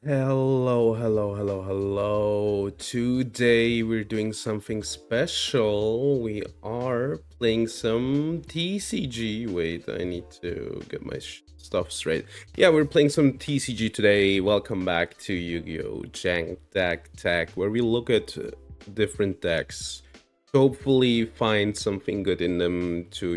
Hello. Today we're doing something special. We are playing some TCG. Wait, I need to get my stuff straight. Yeah, we're playing some TCG today. Welcome back to Yu-Gi-Oh! Jank Deck Tech, where we look at different decks to hopefully find something good in them to,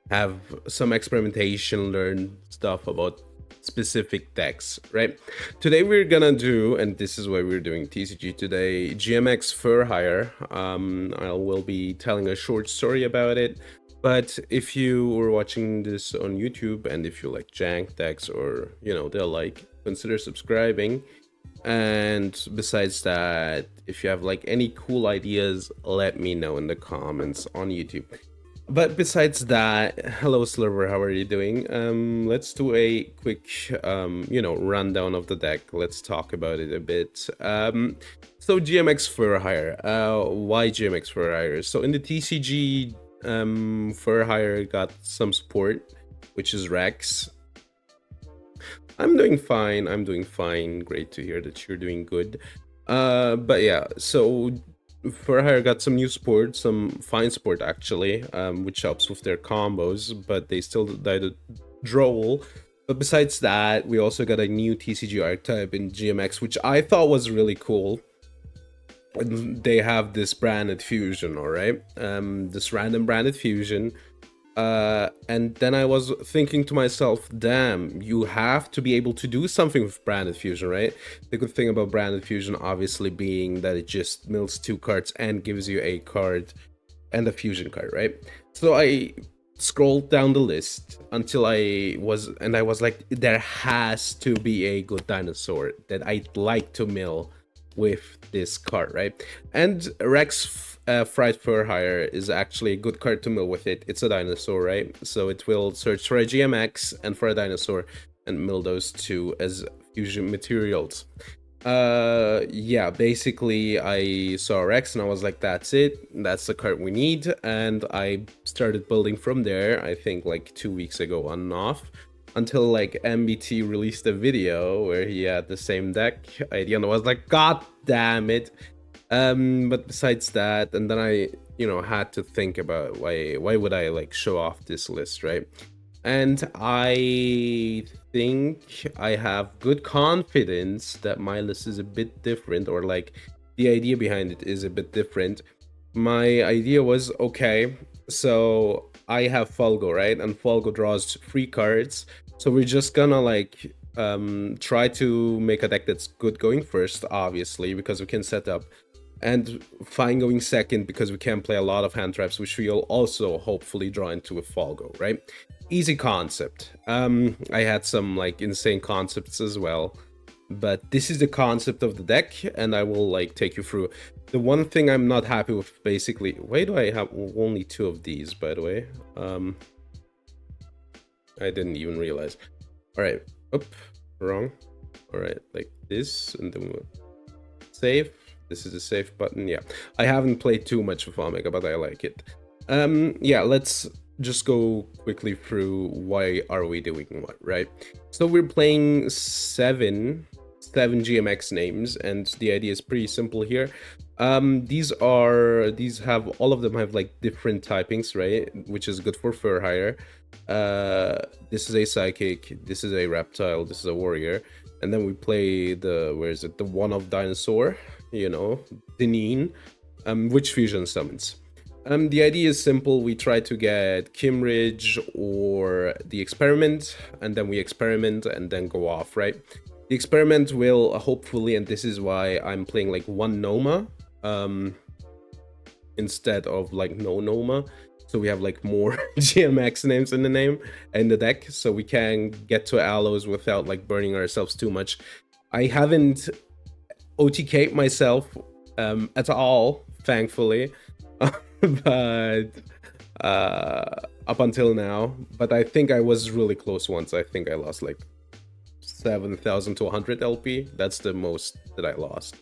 have some experimentation, learn stuff about specific decks, right? Today we're gonna do, and this is why we're doing TCG today, GMX for hire. I will be telling a short story about it. But if you were watching this on YouTube and if you like Jank decks or the like, consider subscribing. And besides that, if you have like any cool ideas, let me know in the comments on YouTube. But besides that, hello Sliver, how are you doing? Let's do a quick, rundown of the deck. Let's talk about it a bit. So GMX for hire. Why GMX for hire? So in the TCG, for hire got some support, which is Rex. I'm doing fine. Great to hear that you're doing good. But yeah, so for hire got some new support, some fine support actually, which helps with their combos, but they still died a droll. But besides that, we also got a new TCG archetype in GMX, which I thought was really cool. And they have this branded fusion, alright? This random branded fusion. And then I was thinking to myself, damn, you have to be able to do something with branded fusion, right? The good thing about branded fusion obviously being that it just mills 2 cards and gives you a card and a fusion card, right? So I scrolled down the list until I was like, there has to be a good dinosaur that I'd like to mill with this card, right? And Rex Fright for Hire is actually a good card to mill with it. It's a dinosaur, right? So it will search for a GMX and for a dinosaur and mill those two as fusion materials. Yeah, basically I saw Rex and I was like, that's it, that's the card we need, and I started building from there. I think like 2 weeks ago on and off, until like MBT released a video where he had the same deck idea, and I was like, god damn it. But besides that, and then I had to think about why would I like show off this list, right? And I think I have good confidence that my list is a bit different, or like the idea behind it is a bit different. My idea was, okay, so I have Folgo, right? And Folgo draws 3 cards. So we're just gonna like try to make a deck that's good going first, obviously, because we can set up, and fine going second because we can play a lot of hand traps, which we'll also hopefully draw into with Folgo, right? Easy concept. I had some like insane concepts as well, but this is the concept of the deck, and I will like take you through. The one thing I'm not happy with, basically, why do I have only 2 of these, by the way? I didn't even realize. All right, wrong. All right, like this, and then we'll save. This is the save button. Yeah, I haven't played too much with Omega, but I like it. Yeah, let's just go quickly through why are we doing what, right? So we're playing seven GMX names, and the idea is pretty simple here. These have, all of them have like different typings, right? Which is good for fur hire. This is a psychic, this is a reptile, this is a warrior, and then we play the, where is it, the one of dinosaur, Deneen, which fusion summons. The idea is simple. We try to get Kimridge or the experiment, and then we experiment and then go off, right? The experiment will hopefully, and this is why I'm playing like 1 Noma instead of like no Noma, so we have like more GMX names in the name and the deck, so we can get to allos without like burning ourselves too much. I haven't OTK'd myself at all, thankfully, but up until now. But I think I was really close once. I think I lost like 7,000 to 100 LP. That's the most that I lost.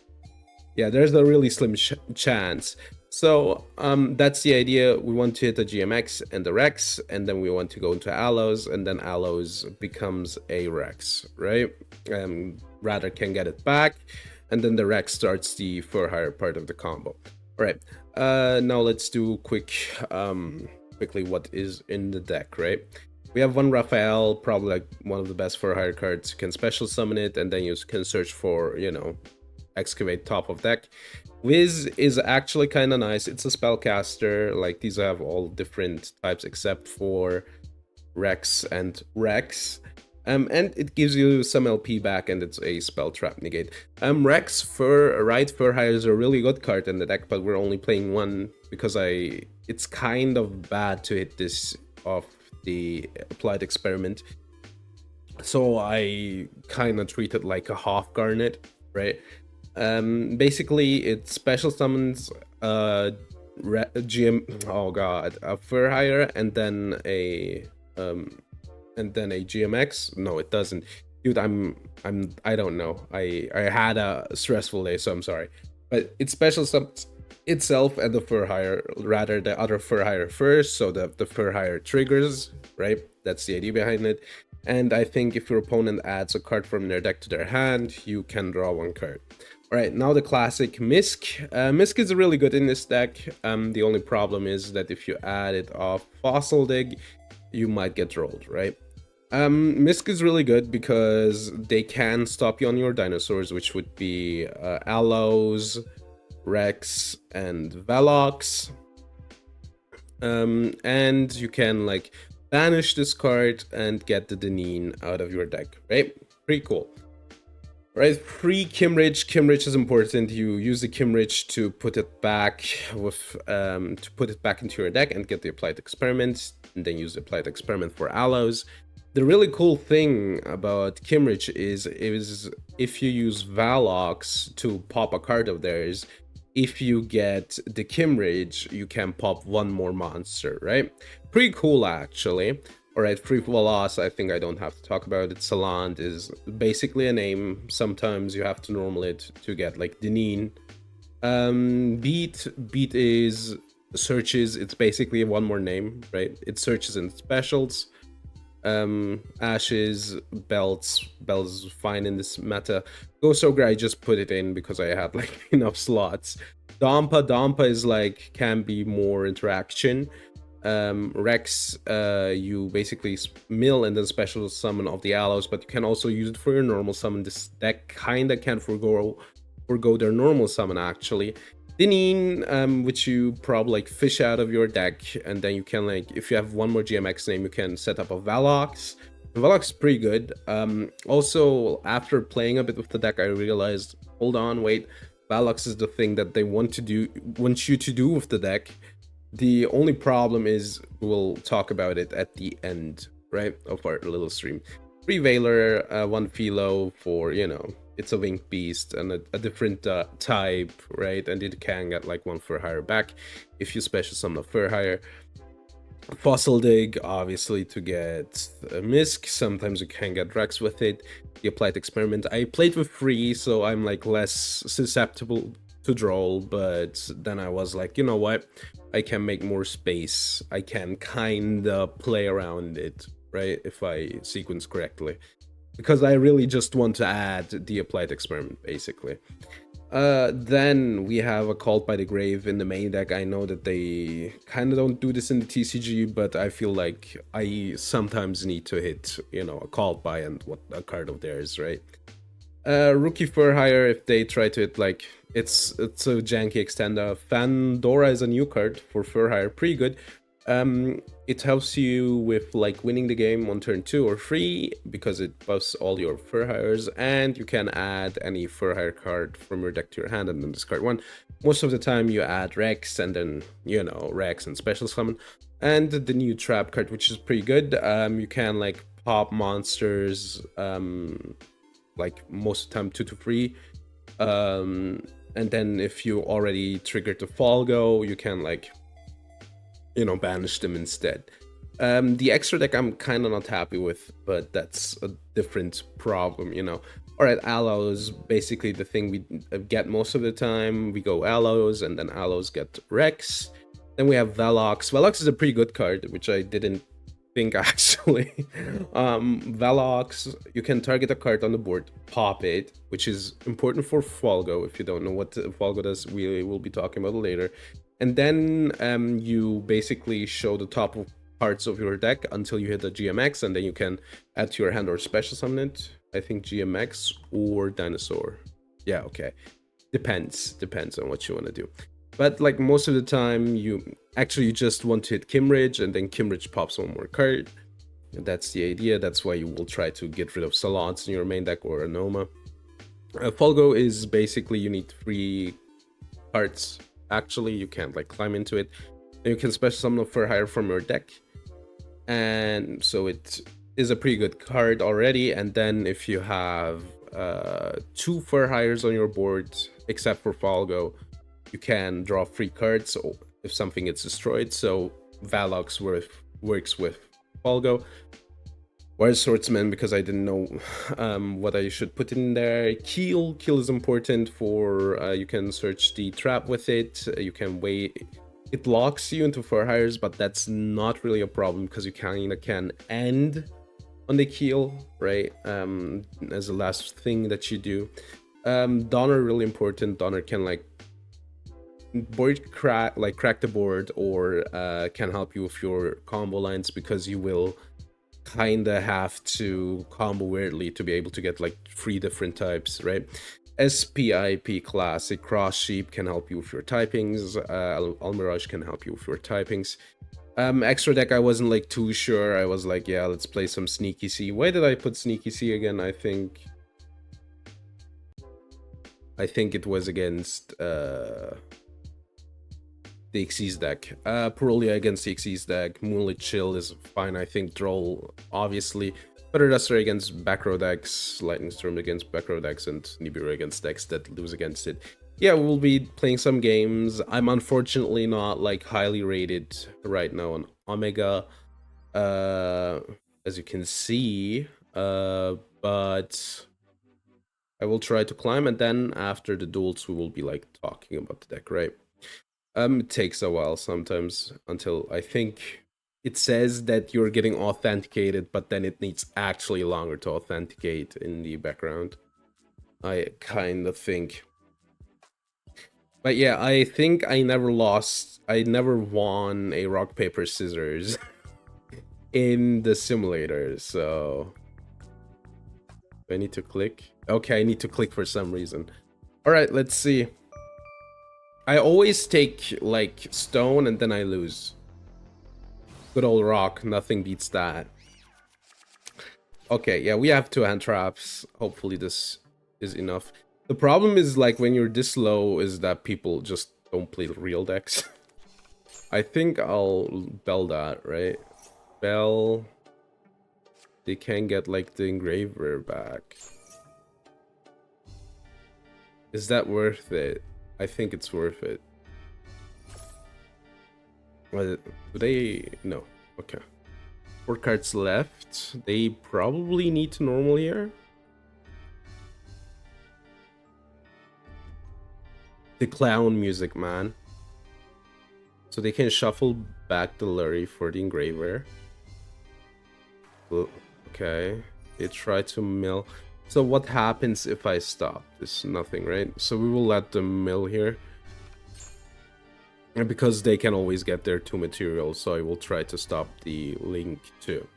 Yeah, there's a really slim chance. So that's the idea. We want to hit the GMX and the Rex, and then we want to go into Allos, and then Allos becomes a Rex, right? Rather can get it back, and then the Rex starts the for hire part of the combo. All right. Now let's do quickly what is in the deck, right? We have one Raphael, probably like one of the best for hire cards. You can special summon it, and then you can search for, excavate top of deck. Wiz is actually kind of nice. It's a spellcaster. Like, these have all different types except for Rex and Rex. And it gives you some LP back, and it's a spell trap negate. Rex for hire is a really good card in the deck, but we're only playing one because it's kind of bad to hit this off the applied experiment. So I kind of treat it like a half garnet, right? Basically it special summons a fur hire and then a GMX. No, it doesn't. Dude, I don't know. I had a stressful day, so I'm sorry. But it special summons itself and the fur hire, rather the other fur hire first, so the fur hire triggers, right? That's the idea behind it. And I think if your opponent adds a card from their deck to their hand, you can draw one card. All right, now the classic Misk. Misk is really good in this deck. The only problem is that if you add it off Fossil Dig, you might get rolled, right? Misk is really good because they can stop you on your dinosaurs, which would be Allos, Rex, and Velox. And you can like banish this card and get the Deneen out of your deck, right? Pretty cool. Right, free Kimrich. Kimrich is important. You use the Kimrich to put it back into your deck and get the applied experiment, and then use the applied experiment for Allos. The really cool thing about Kimrich is if you use Velox to pop a card of theirs, if you get the Kimrich, you can pop one more monster, right? Pretty cool, actually. Alright, Free Loss, I think I don't have to talk about it. Saland is basically a name. Sometimes you have to normal it to get like Deneen. Beat is searches. It's basically one more name, right? It searches in specials. Ashes, Bells fine in this meta. Ghost Ogre, I just put it in because I had like enough slots. Dampa is like, can be more interaction. Rex, you basically mill and then special summon of the Allos, but you can also use it for your normal summon. This deck kinda can forgo their normal summon, actually. Deneen, which you probably like fish out of your deck, and then you can like, if you have one more GMX name, you can set up a Velox. Velox is pretty good. Also, after playing a bit with the deck, I realized, hold on, wait, Velox is the thing that they want you to do with the deck. The only problem is we'll talk about it at the end, right, of our little stream. 3 Veiler, 1 Philo for, it's a winged beast and a different type, right? And it can get like 1 fur hire back if you special summon a fur hire. Fossil Dig, obviously, to get a Misk. Sometimes you can get Rex with it. The applied experiment. I played with 3, so I'm like less susceptible to draw, but then I was like, you know what? I can make more space. I can kinda play around it, right? If I sequence correctly. Because I really just want to add the applied experiment, basically. Then we have a Cult by the Grave in the main deck. I know that they kind of don't do this in the TCG, but I feel like I sometimes need to hit, a Cult by and what a card of theirs, right? Rookie Fur Hire, if they try to hit, like, it's a janky extender. Fandora is a new card for Fur Hire, pretty good. It helps you with like winning the game on turn 2 or 3 because it buffs all your fur hires, and you can add any fur hire card from your deck to your hand and then discard 1. Most of the time you add Rex and then, Rex and special summon. And the new trap card, which is pretty good. You can like pop monsters, like most of the time 2 to 3. And then if you already triggered the Falgo, you can like banish them instead. The extra deck I'm kind of not happy with, but that's a different problem, All right, allows, basically the thing we get most of the time. We go allows, and then allows get Rex. Then we have Velox. Velox is a pretty good card, which I didn't think actually. Velox, you can target a card on the board, pop it, which is important for Falgo. If you don't know what Falgo does, we will be talking about it later. And then you basically show the top of parts of your deck until you hit the GMX, and then you can add to your hand or special summon it. I think GMX or Dinosaur. Yeah, okay. Depends on what you want to do. But like most of the time, you just want to hit Kimridge, and then Kimridge pops one more card. And that's the idea. That's why you will try to get rid of Salons in your main deck or a Noma. Folgo is basically you need 3 cards. Actually, you can't like climb into it. Then you can special summon for higher from your deck. And so it is a pretty good card already. And then if you have 2 Fur Hires on your board, except for Falgo, you can draw 3 cards if something gets destroyed. So Velox works with Falgo. Whereas Swordsman, because I didn't know what I should put in there. Keel is important for, you can search the trap with it. You can wait. It locks you into Fur Hires, but that's not really a problem because you kind of can end on the Keel, right? As the last thing that you do. Donner really important. Donner can like crack the board, or can help you with your combo lines, because you will kind of have to combo weirdly to be able to get like 3 different types, right? SPIP Classic Cross Sheep can help you with your typings. Almirage can help you with your typings. Extra deck, I wasn't like too sure. I was like, yeah, let's play some Sneaky C. Why did I put Sneaky C again? I think it was against the Xyz deck. Parolia against the Xyz deck. Moonlit Chill is fine, I think. Droll, obviously. Better Duster against back row decks. Lightning Storm against back row decks. And Nibiru against decks that lose against it. Yeah, we'll be playing some games. I'm unfortunately not like highly rated right now on Omega, as you can see. But I will try to climb, and then after the duels, we will be like talking about the deck, right? It takes a while sometimes until I think it says that you're getting authenticated, but then it needs actually longer to authenticate in the background, I kind of think. But yeah, I think I never won a rock, paper, scissors in the simulator, so... Do I need to click? Okay, I need to click for some reason. Alright, let's see. I always take, like, stone and then I lose. Good old rock, nothing beats that. Okay, yeah, we have 2 hand traps. Hopefully this is enough. The problem is, like, when you're this low, is that people just don't play real decks. I think I'll bell that, right? Bell... They can get, like, the engraver back. Is that worth it? I think it's worth it. Do they... No. Okay. 4 cards left. They probably need to normal here. The clown music, man. So they can shuffle back the Lurry for the engraver. Okay. They try to mill. So what happens if I stop? There's nothing, right? So we will let them mill here. And because they can always get their 2 materials, so I will try to stop the link too.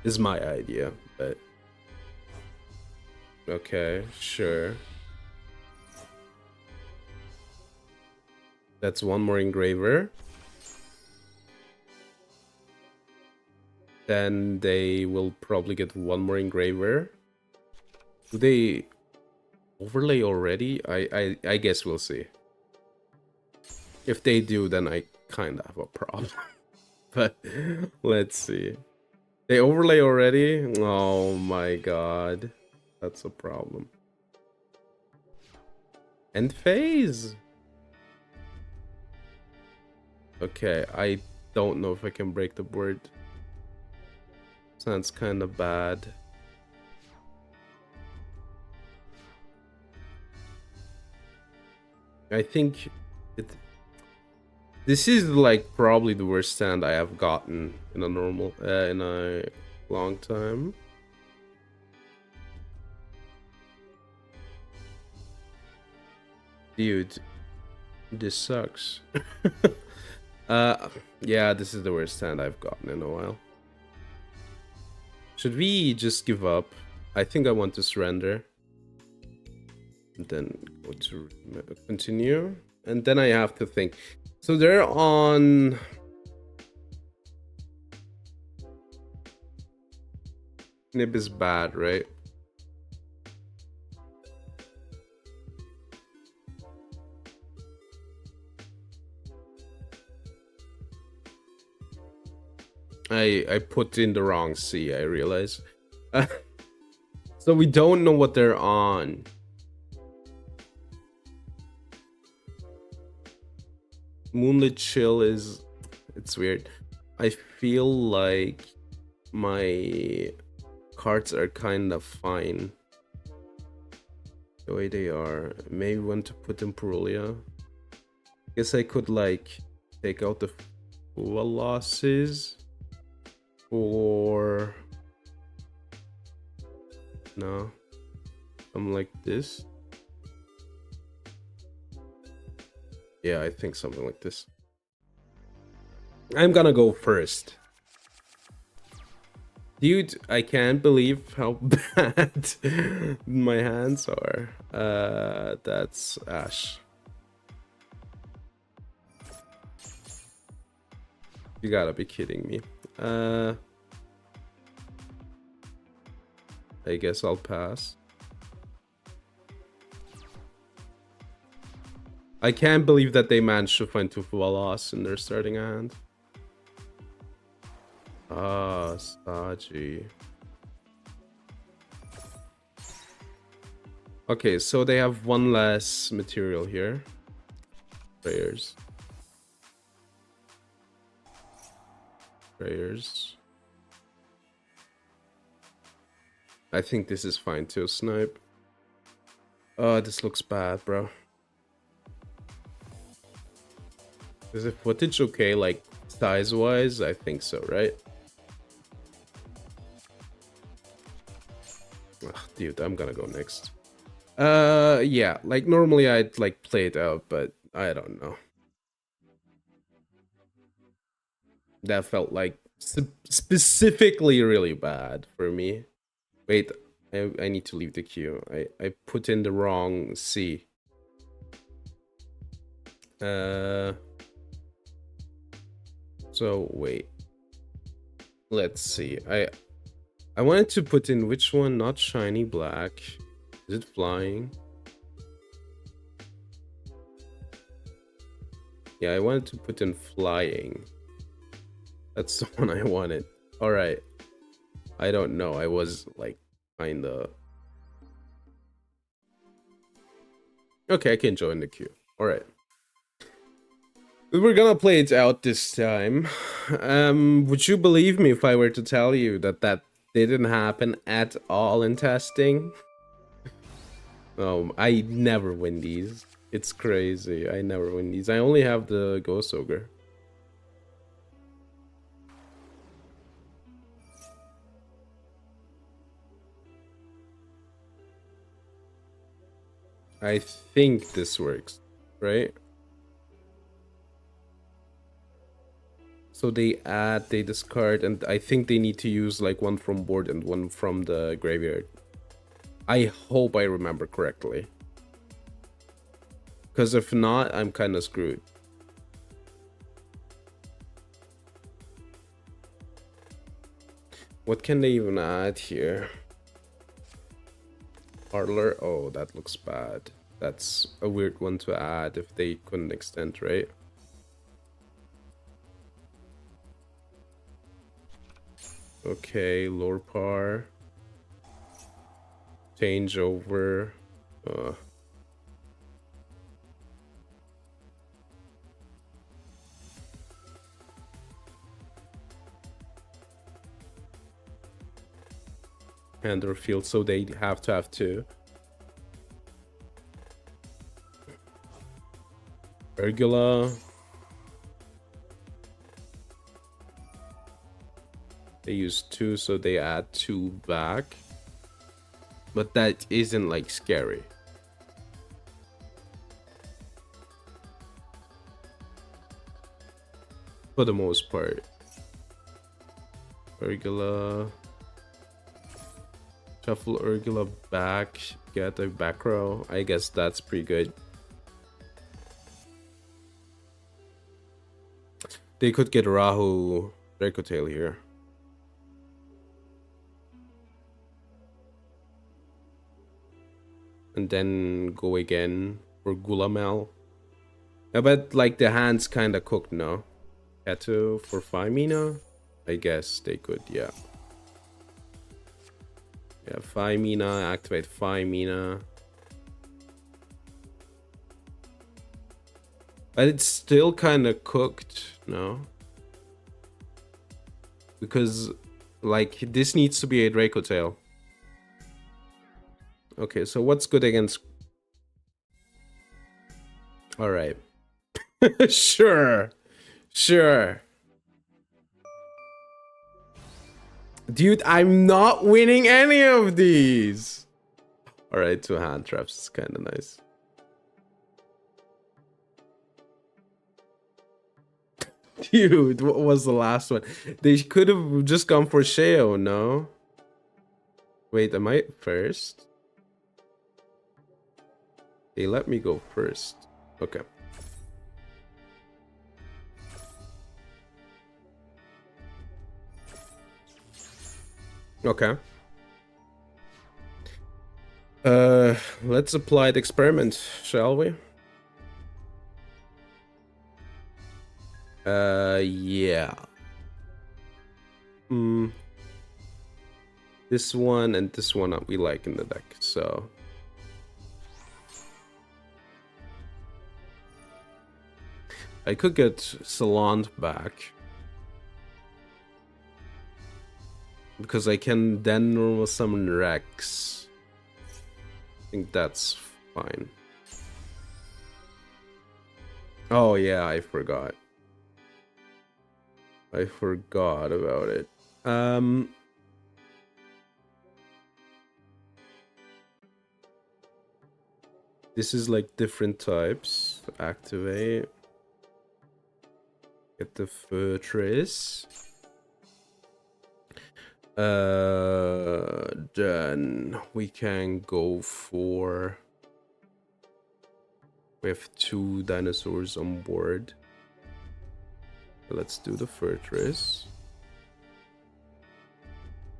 Is my idea, but... Okay, sure. That's 1 more engraver. Then they will probably get 1 more engraver. Do they overlay already? I guess we'll see. If they do, then I kind of have a problem. But let's see. They overlay already? Oh my god. That's a problem. End phase. Okay, I don't know if I can break the board. Sounds kind of bad. I think it. This is like probably the worst stand I have gotten in a normal in a long time. Dude, this sucks. Yeah, this is the worst stand I've gotten in a while. Should we just give up? I think I want to surrender. And then go to continue. And then I have to think. So they're on... Nib is bad, right? I put in the wrong C, I realize. So we don't know what they're on. Moonlit Chill is... It's weird. I feel like my cards are kind of fine the way they are. Maybe want to put in Perulia. Guess I could like take out the full losses. Or no, something like this. Yeah, I think something like this. I'm gonna go first. Dude, I can't believe how bad my hands are. That's Ash. You gotta be kidding me. I guess I'll pass. I can't believe that they managed to find two loss in their starting hand. Ah, Saji. Okay, so they have one less material here. Prayers. Prayers. I think this is fine too, Snipe. Oh, this looks bad, bro. Is the footage okay, like, size-wise? I think so, right? Ugh, dude, I'm gonna go next. Yeah, like, normally I'd, like, play it out, but I don't know. That felt, like, specifically really bad for me. Wait, I need to leave the queue. I put in the wrong C. So wait. Let's see. I wanted to put in which one? Not shiny black. Is it flying? Yeah, I wanted to put in flying. That's the one I wanted. All right. I don't know. I was like kinda... Okay, I can join the queue. All right. We're gonna play it out this time. Would you believe me if I were to tell you that that didn't happen at all in testing? I never win these. It's crazy. I never win these. I only have the Ghost Ogre. I think this works, right? So they add, they discard, and I think they need to use like one from board and one from the graveyard. I hope I remember correctly. Because if not, I'm kind of screwed. What can they even add here? Parlor? Oh, that looks bad. That's a weird one to add if they couldn't extend, right? Okay, lore par. Change over. And their field, so they have to have two. Urgula. They use 2, so they add 2 back. But that isn't like scary. For the most part. Urgula. Shuffle Urgula back. Get a back row. I guess that's pretty good. They could get Rahu Dracotail here. And then go again for Gulamel. I bet like the hand's kinda cooked now. Ketu for 5 mana? I guess they could, yeah. Yeah, 5 mana, activate 5 mana. But it's still kinda cooked, no? Because like this needs to be a Dracotail. Okay, so what's good against... Alright. Sure. Sure. Dude, I'm not winning any of these. Alright, 2 hand traps is kind of nice. Dude, what was the last one? They could have just gone for Sheo, no? Wait, am I first? They let me go first. Okay. Okay. Let's apply the experiment, shall we? Yeah. This one and this one we like in the deck, so... I could get Salant back. Because I can then normal summon Rex. I think that's fine. Oh yeah, I forgot. I forgot about it. This is like different types. Activate. Get the Fortress. Then we can go for... We have 2 dinosaurs on board. Let's do the Fortress.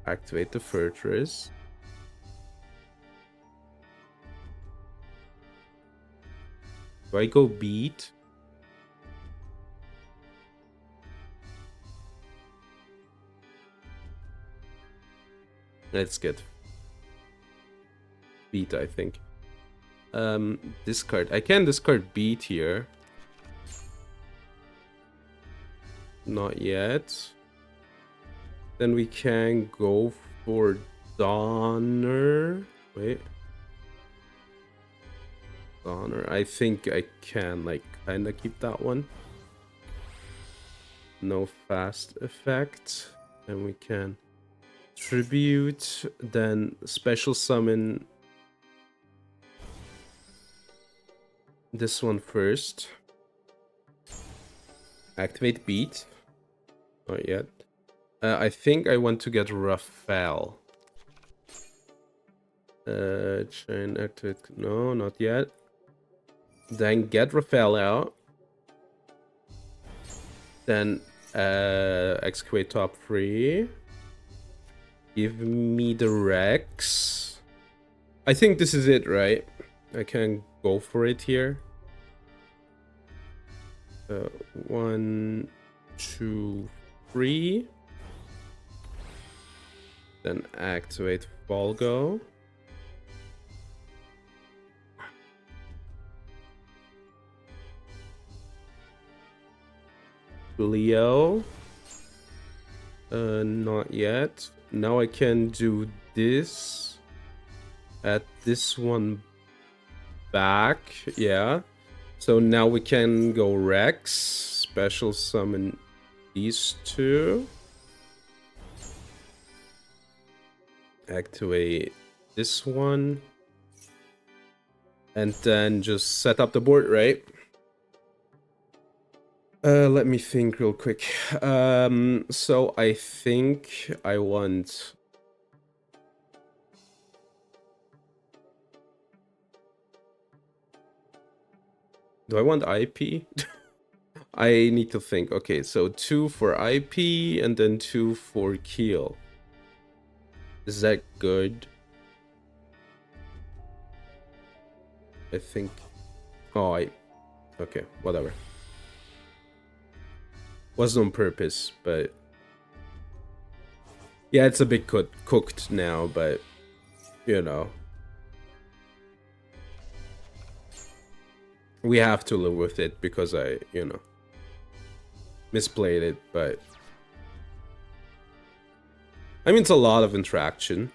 Activate the Fortress. Do I go beat? Let's get beat, I think. Discard. I can discard beat here. Not yet. Then we can go for Donner. Wait. Donner. I think I can like kind of keep that one. No fast effect. And we can tribute, then special summon this one first. Activate beat. Not yet. I think I want to get Raphael. Chain activate. No, not yet. Then get Raphael out. Then excavate top 3. Give me the Rex. I think this is it, right? I can go for it here. 1, 2, 3. Then activate Volgo. Leo. Not yet. Now I can do this. Add this one back. Yeah. So now we can go Rex, special summon these two. Activate this one. And then just set up the board, right? Let me think real quick. So I think I want... Do I want IP? I need to think. Okay, so 2 for IP and then 2 for Keel. Is that good? I think... Oh, okay, whatever. Wasn't on purpose, but... Yeah, it's a bit cooked now, but... You know... We have to live with it because I, you know... misplayed it, but... I mean, it's a lot of interaction.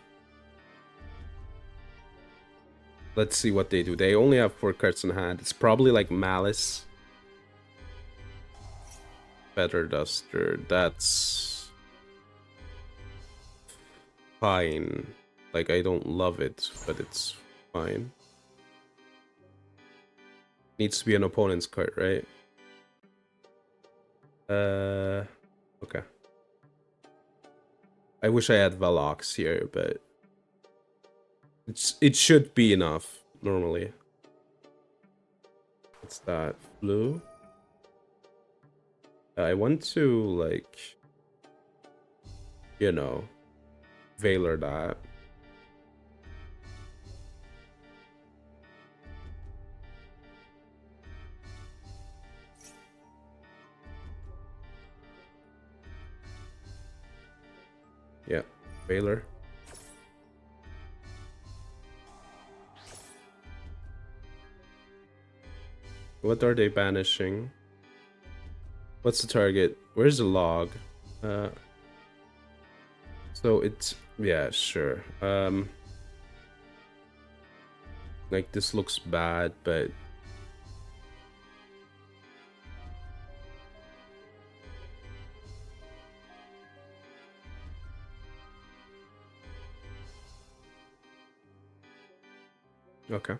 Let's see what they do. They only have 4 cards in hand. It's probably like Malice. Feather Duster. That's... fine. Like, I don't love it, but it's fine. Needs to be an opponent's card, right? Okay. I wish I had Velox here, but... it should be enough, normally. What's that? Blue? I want to, like... You know... Veiler that. Yeah, Veiler. What are they banishing? What's the target? Where's the log? So it's... yeah, sure. Like, this looks bad, but... Okay.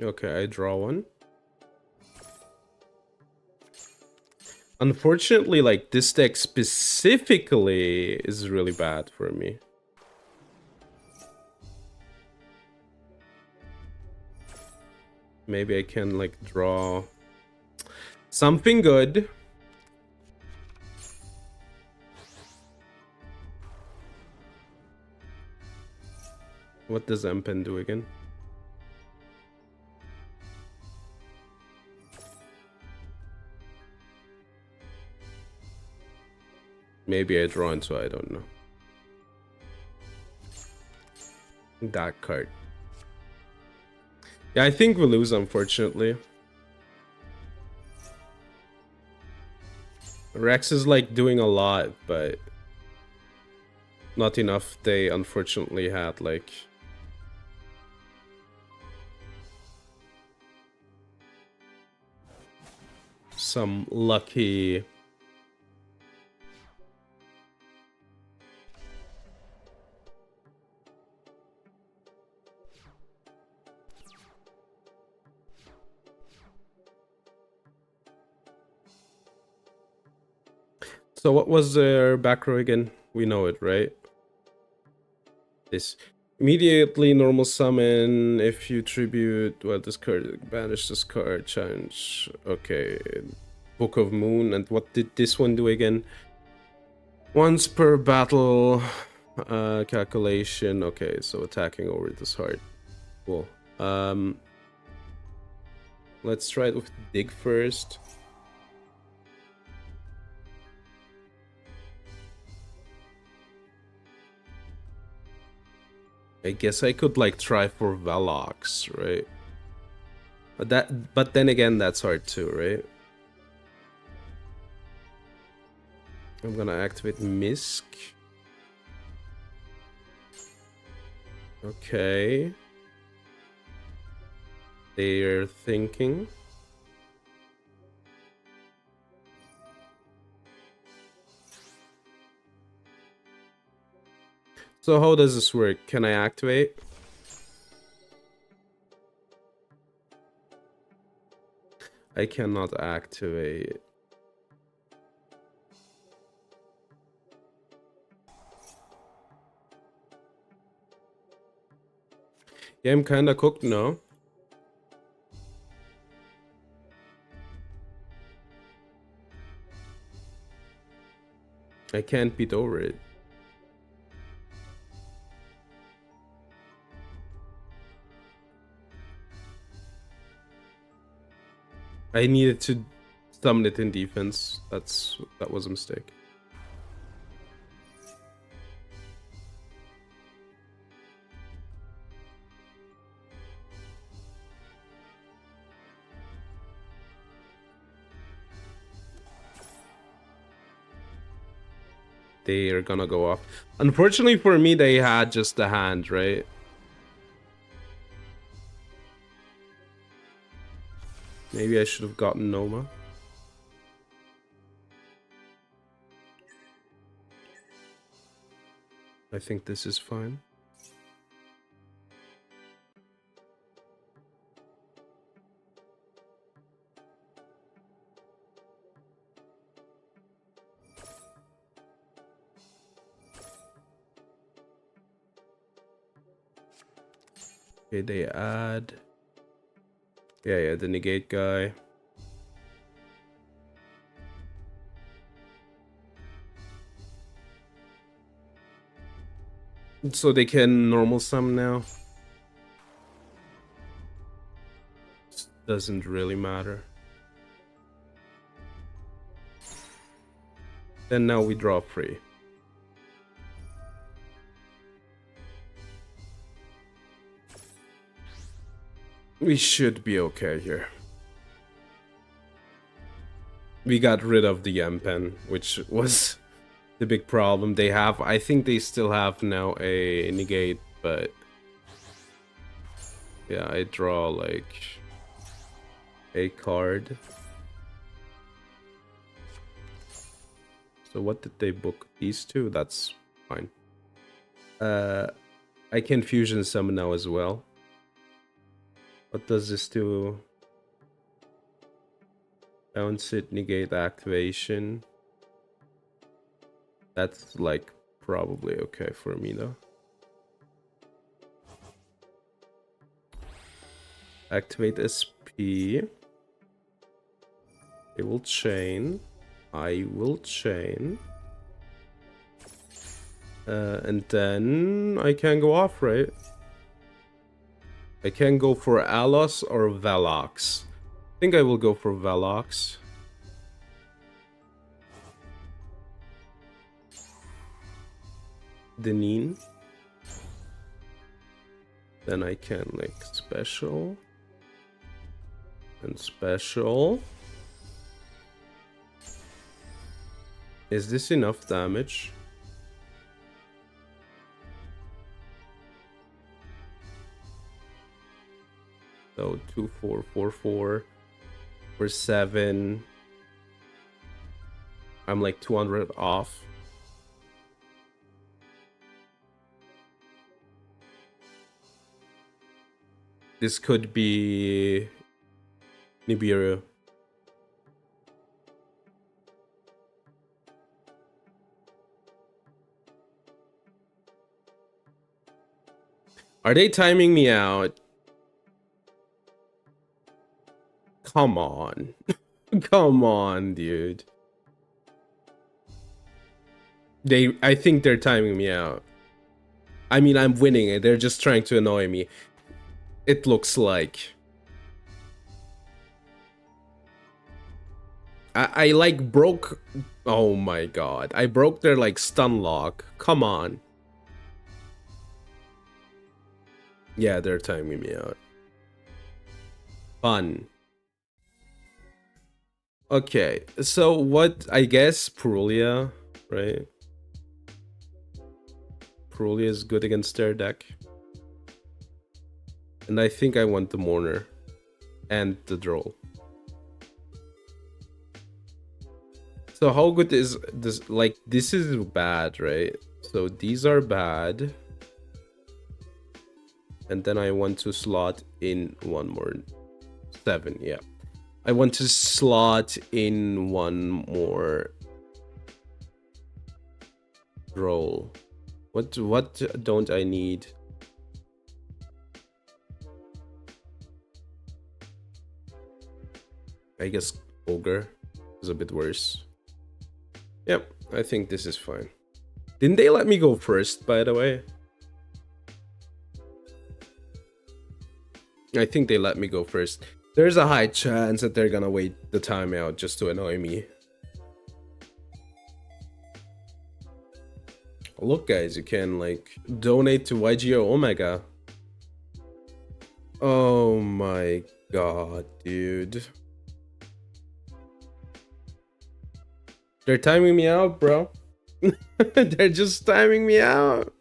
Okay, I draw one. Unfortunately, like, this deck specifically is really bad for me. Maybe I can, like, draw something good. What does Empen do again? Maybe I draw into, I don't know. That card. Yeah, I think we lose, unfortunately. Rex is like doing a lot, but not enough. They unfortunately had like some lucky So what was their back row again? We know it, right? This immediately normal summon if you tribute. Well, this card, banish this card, challenge. Okay, Book of Moon. And what did this one do again? Once per battle calculation. Okay, so attacking over this heart. Cool. Let's try it with dig first. I guess I could like try for Velox, right? But then again, that's hard too, right? I'm gonna activate Misk. Okay. They're thinking. So how does this work? Can I activate? I cannot activate. Yeah, I'm kinda cooked now. I can't beat over it. I needed to summon it in defense. That was a mistake. They are gonna go off. Unfortunately for me, they had just a hand, right? Maybe I should have gotten Noma. I think this is fine. Okay, they add. Yeah, the negate guy. So they can normal sum now. Doesn't really matter. Then now we draw free. We should be okay here. We got rid of the Yampen, which was the big problem they have. I think they still have now a negate, but yeah, I draw like a card. So what did they book? These two? That's fine. I can fusion summon now as well. What does this do? Bounce it, negate activation. That's like probably okay for me though. Activate SP. It will chain. I will chain. And then I can go off, right? I can go for Alos or Velox. I think I will go for Velox. Deneen. Then I can like special. And special. Is this enough damage? So 2, 4, 4, 4 for 7. I'm like 200 off. This could be Nibiru. Are they timing me out? Come on. Come on, dude. I think they're timing me out. I mean, I'm winning it. They're just trying to annoy me. It looks like. I like broke. Oh my god. I broke their like stun lock. Come on. Yeah, they're timing me out. Fun. Okay, so what, I guess Purulia right? Probably is good against their deck. And I think I want the Mourner and the Droll. So how good is this? Like, this is bad, right? So these are bad. And then I want to slot in one more. 7, yeah. I want to slot in one more Droll. What don't I need? I guess Ogre is a bit worse. Yep, I think this is fine. Didn't they let me go first, by the way? I think they let me go first. There's a high chance that they're gonna wait the timeout just to annoy me. Look, guys, you can, like, donate to YGO Omega. Oh my god, dude. They're timing me out, bro. They're just timing me out.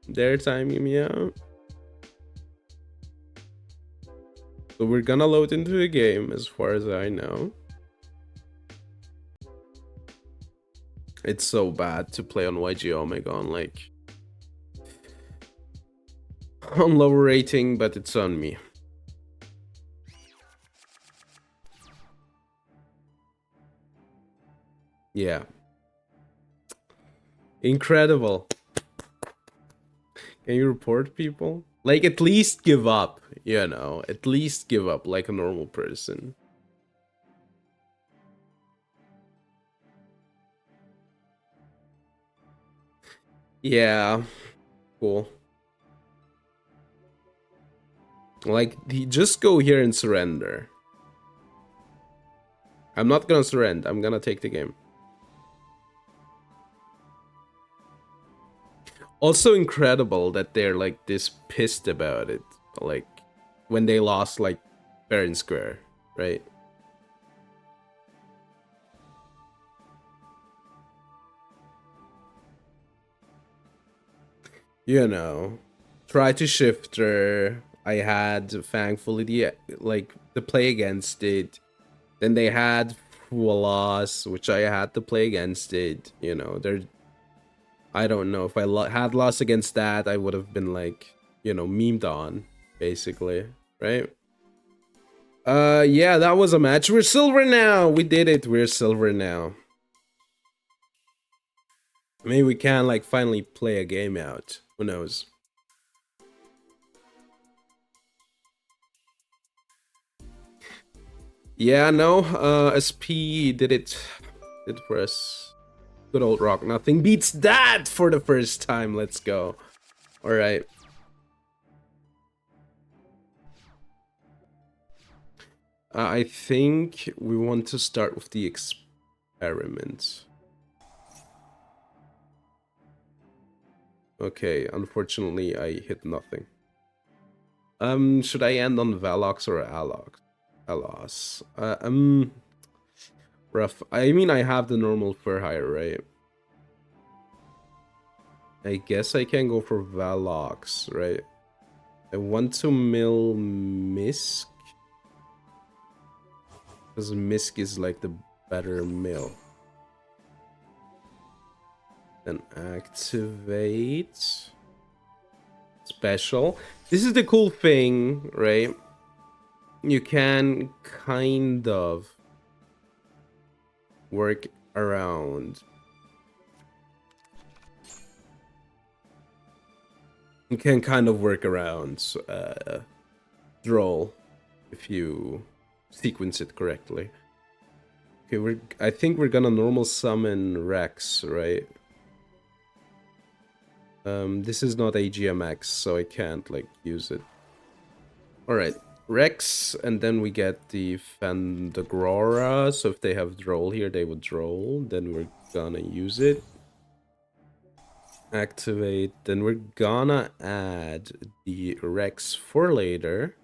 They're timing me out. So we're gonna load into the game, as far as I know. It's so bad to play on YG Omega on, like, on lower rating, but it's on me. Yeah. Incredible. Can you report people? Like, at least give up, you know? At least give up like a normal person. Yeah. Cool. Like, just go here and surrender. I'm not gonna surrender. I'm gonna take the game. Also incredible that they're, like, this pissed about it. Like, when they lost, like, fair and square, right? You know, try to shifter. I had, thankfully, the play against it. Then they had loss, which I had to play against it. You know, I don't know, if I had lost against that, I would have been, like, you know, memed on, basically, right? Yeah, that was a match. We're silver now. We did it. We're silver now. Maybe we can, like, finally play a game out. Who knows? Yeah, no, SP did it for us. Good old Rock. Nothing beats that for the first time. Let's go. All right. I think we want to start with the experiment. Okay, unfortunately, I hit nothing. Should I end on Valox or Alos? Rough. I mean, I have the normal for hire, right? I guess I can go for Valox, right? I want to mill Misk, because Misk is, like, the better mill. Then activate special. This is the cool thing, right? You can kind of work around. You can kind of work around Droll if you sequence it correctly. Okay, I think we're gonna normal summon Rex, right? This is not a GMX, so I can't, like, use it. Alright, Rex, and then we get the Fandagrora, so if they have Droll here, they would Droll, then we're gonna use it. Activate, then we're gonna add the Rex for later.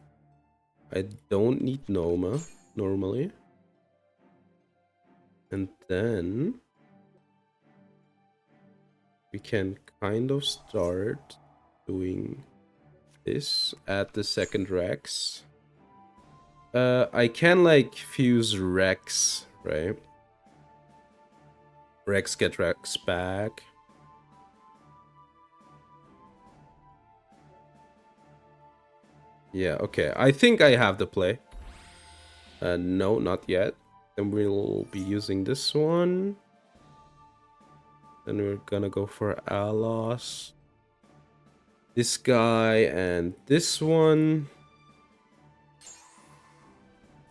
I don't need Noma. normally. And then we can kind of start doing this at the second Rex. I can like fuse Rex, right? Rex get Rex back. Yeah, okay. I think I have the play. No, not yet. Then we'll be using this one. Then we're gonna go for Alos. This guy and this one.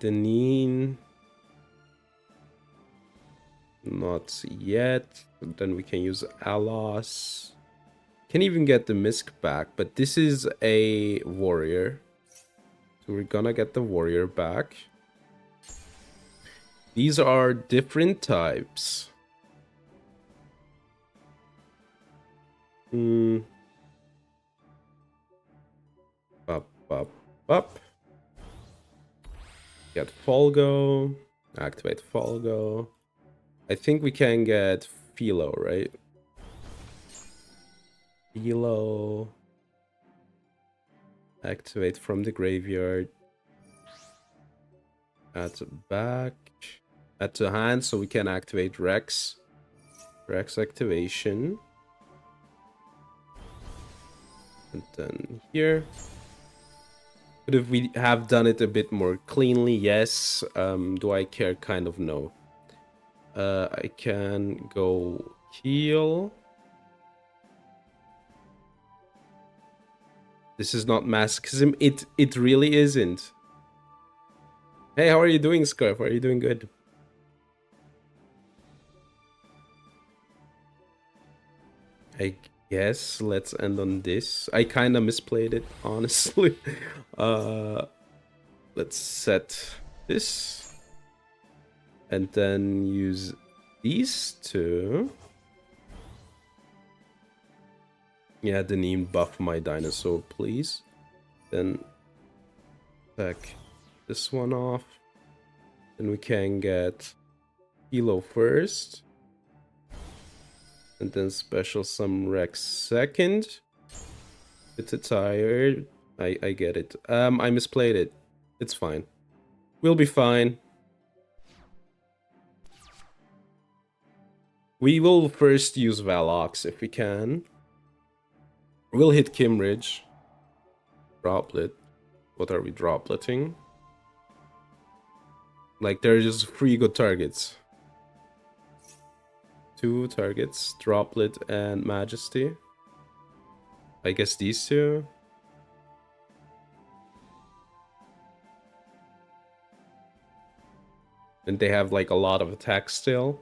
Deneen. Not yet. Then we can use Alos. Can even get the Misk back, but this is a warrior. So we're gonna get the warrior back. These are different types. Up. Get Folgo. Activate Folgo. I think we can get Philo, right? Philo. Activate from the graveyard. Add to back. Add to hand so we can activate Rex. Rex activation. And then here. But if we have done it a bit more cleanly, yes. Do I care? Kind of no. I can go heal. This is not masochism. It really isn't. Hey, how are you doing, Scarf? Are you doing good? I guess let's end on this. I kind of misplayed it, honestly. Let's set this. And then use these two. Yeah, Deneen, buff my dinosaur, please. Then attack this one off. Then we can get Hilo first. And then special some Rex second. It's a tired. I get it. I misplayed it. It's fine. We'll be fine. We will first use Valox if we can. We'll hit Kimridge. Droplet. What are we dropleting? Like, they're just 3 good targets. 2 targets. Droplet and Majesty. I guess these two. And they have, like, a lot of attacks still.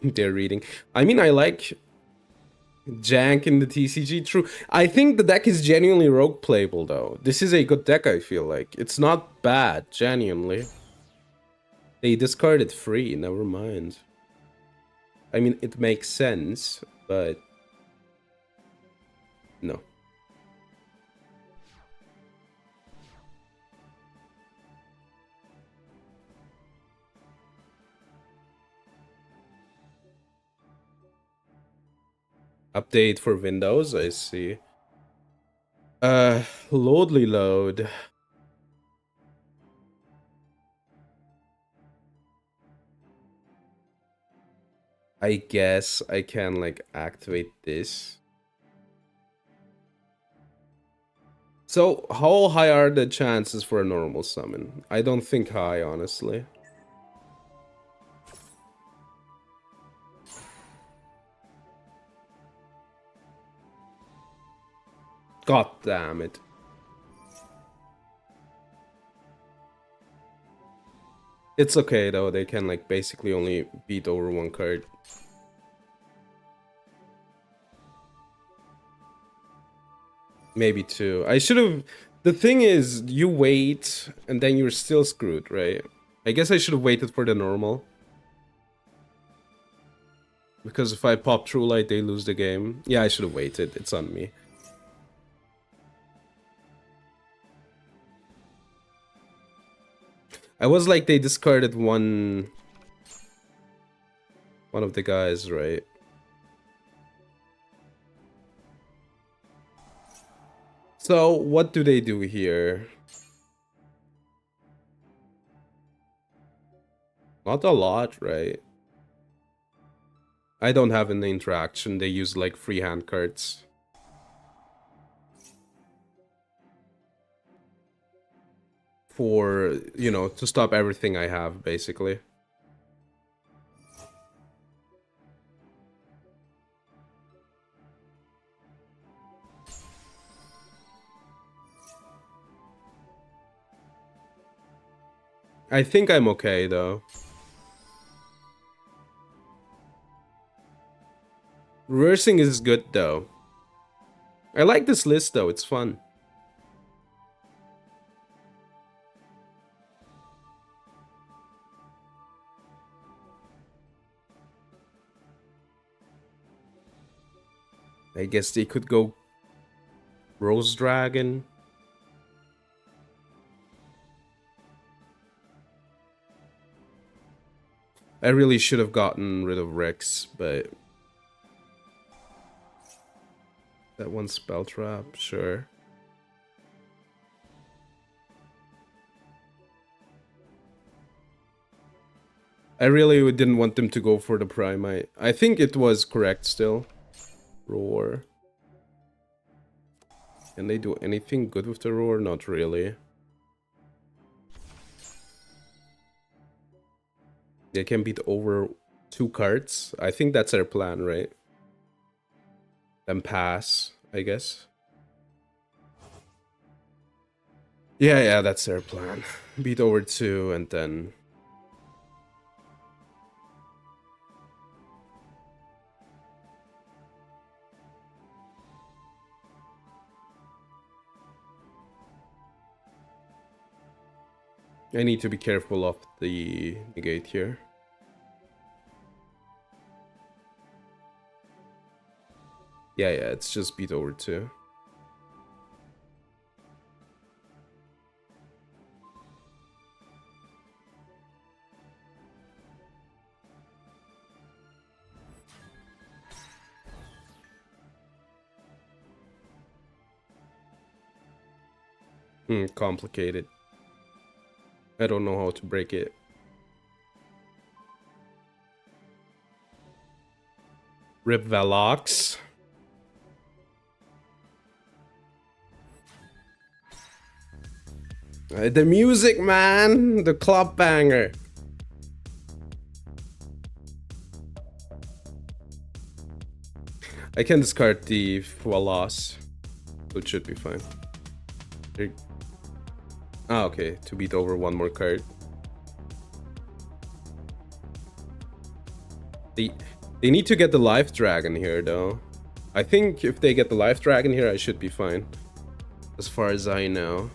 They're reading. I mean, I like Jank in the TCG. True. I think the deck is genuinely rogue playable, though. This is a good deck, I feel like. It's not bad, genuinely. They discarded 3, never mind. I mean, it makes sense, but... no. Update for Windows, I see. Loadly load. I guess I can, like, activate this. So, how high are the chances for a normal summon? I don't think high, honestly. God damn it. It's okay, though. They can, like, basically only beat over 1 card. Maybe 2. I should have... The thing is, you wait, and then you're still screwed, right? I guess I should have waited for the normal. Because if I pop True Light, they lose the game. Yeah, I should have waited. It's on me. I was like, they discarded one of the guys, right? So what do they do here? Not a lot, right? I don't have an interaction. They use like free hand cards. For, you know, to stop everything I have, basically. I think I'm okay, though. Reversing is good, though. I like this list, though. It's fun. I guess they could go Rose Dragon. I really should have gotten rid of Rex, but... that one spell trap, sure. I really didn't want them to go for the Primite. I think it was correct still. Roar. Can they do anything good with the Roar? Not really. They can beat over 2 cards. I think that's their plan, right? Then pass, I guess. Yeah, that's their plan. Beat over 2 and then... I need to be careful of the negate here. Yeah, it's just beat over 2. Complicated. I don't know how to break it. Rip Velox. The music, man! The club banger! I can discard the Fualas, so it should be fine. Ah, okay, to beat over 1 more card. They need to get the Life Dragon here, though. I think if they get the Life Dragon here, I should be fine. As far as I know.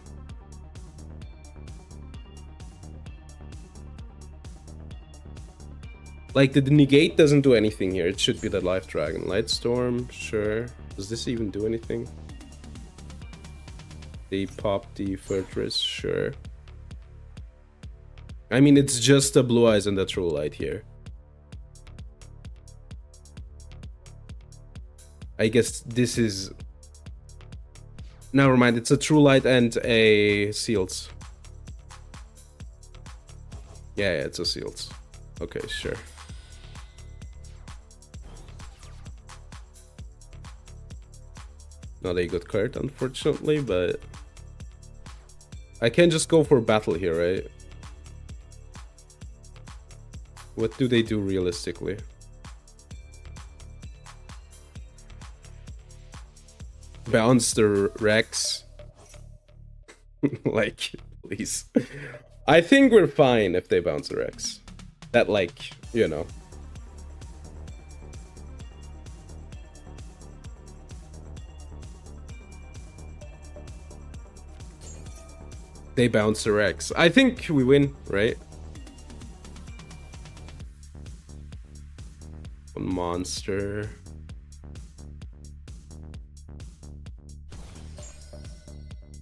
Like, the negate doesn't do anything here. It should be the Life Dragon. Lightstorm, sure. Does this even do anything? They pop the Fortress, sure. I mean, it's just the Blue Eyes and the True Light here. I guess this is... never mind, it's a True Light and a Seals. Yeah, it's a Seals. Okay, sure. Not a good card, unfortunately, but... I can just go for battle here, right? What do they do realistically? Bounce the Rex. Like, please. I think we're fine if they bounce the Rex. That, like, you know. They bounce the Rex. I think we win, right? One monster.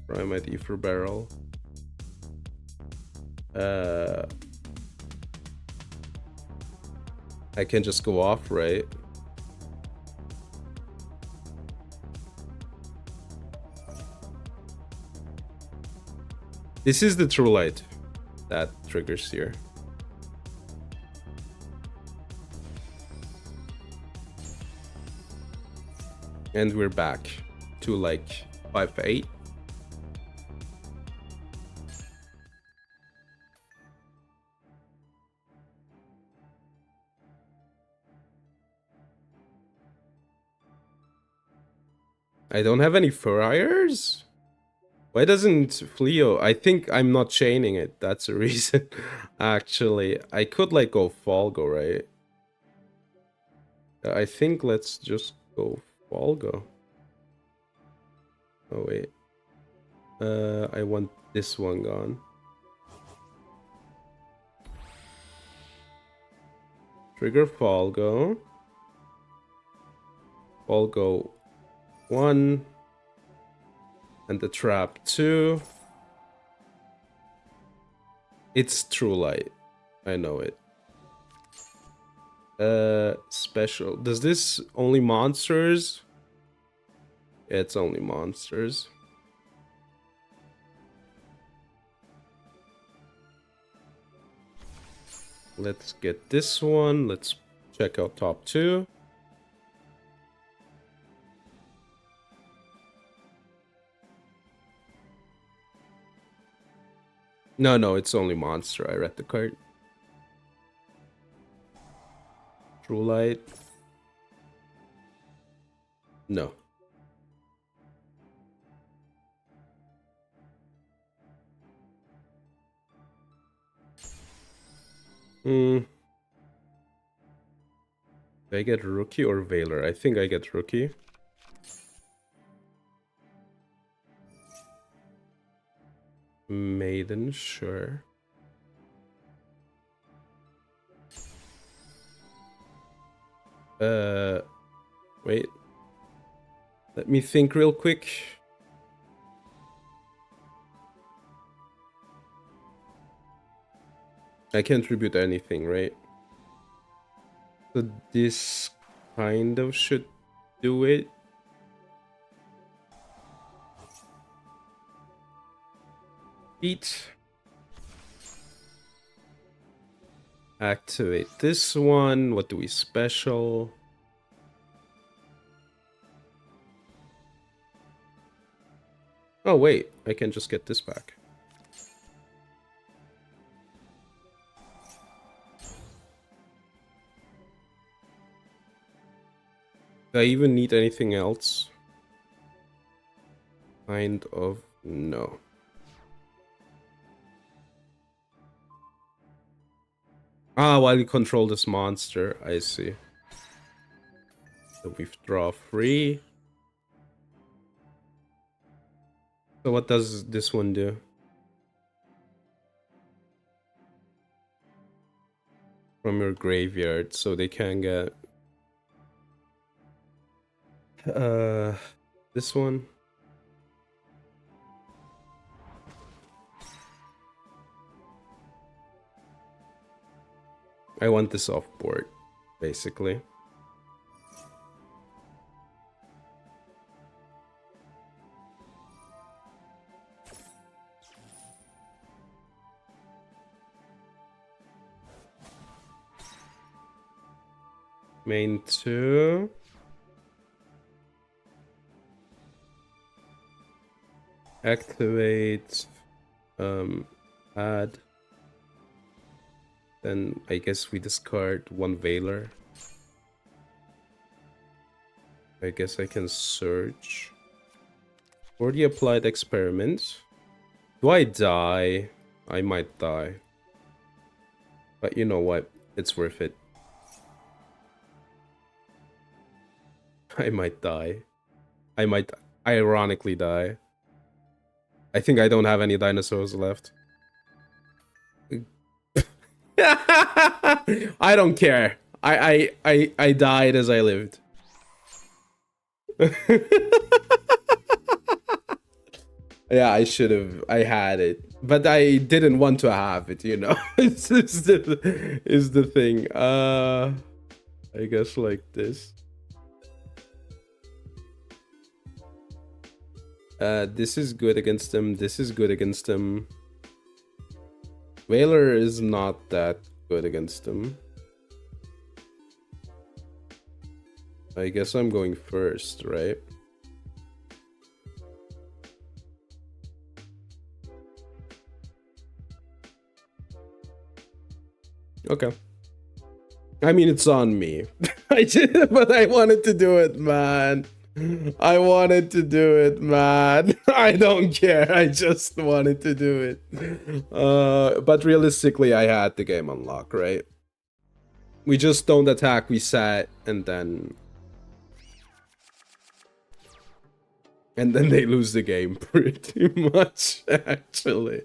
Primate Ether Barrel. I can just go off, right? This is the true light that triggers here. And we're back to like 5-8. I don't have any fur hires? Why doesn't Fleo? I think I'm not chaining it. That's the reason. Actually, I could like go Falgo, right? I think let's just go Falgo. Oh wait. I want this one gone. Trigger Falgo. Falgo 1. And the trap 2. It's true light. I know it. Special. Does this only monsters? Yeah, it's only monsters. Let's get this one. Let's check out top 2. No, it's only monster. I read the card. True light. No. Do I get Rookie or Veiler? I think I get Rookie. Maiden, sure. Wait. Let me think real quick. I can't tribute anything, right? So this kind of should do it. Beat. Activate this one. What do we special? Oh wait, I can just get this back. Do I even need anything else? Kind of, no. Ah, while you control this monster, I see. So we draw 3. So what does this one do? From your graveyard, so they can get this one. I want this off board, basically. Main 2. Activate. Add. Then I guess we discard 1 Veiler. I guess I can search. For the applied experiment. Do I die? I might die. But you know what? It's worth it. I might die. I might ironically die. I think I don't have any dinosaurs left. I don't care. I died as I lived. Yeah, I should have. I had it. But I didn't want to have it, you know. It's the thing. I guess like this. This is good against him. This is good against him. Whaler is not that good against him. I guess I'm going first, right? Okay. I mean, it's on me. I did, but I wanted to do it, man. I wanted to do it, man. I don't care. I just wanted to do it. But realistically, I had the game unlocked, right? We just don't attack, we sat, and then they lose the game pretty much, actually.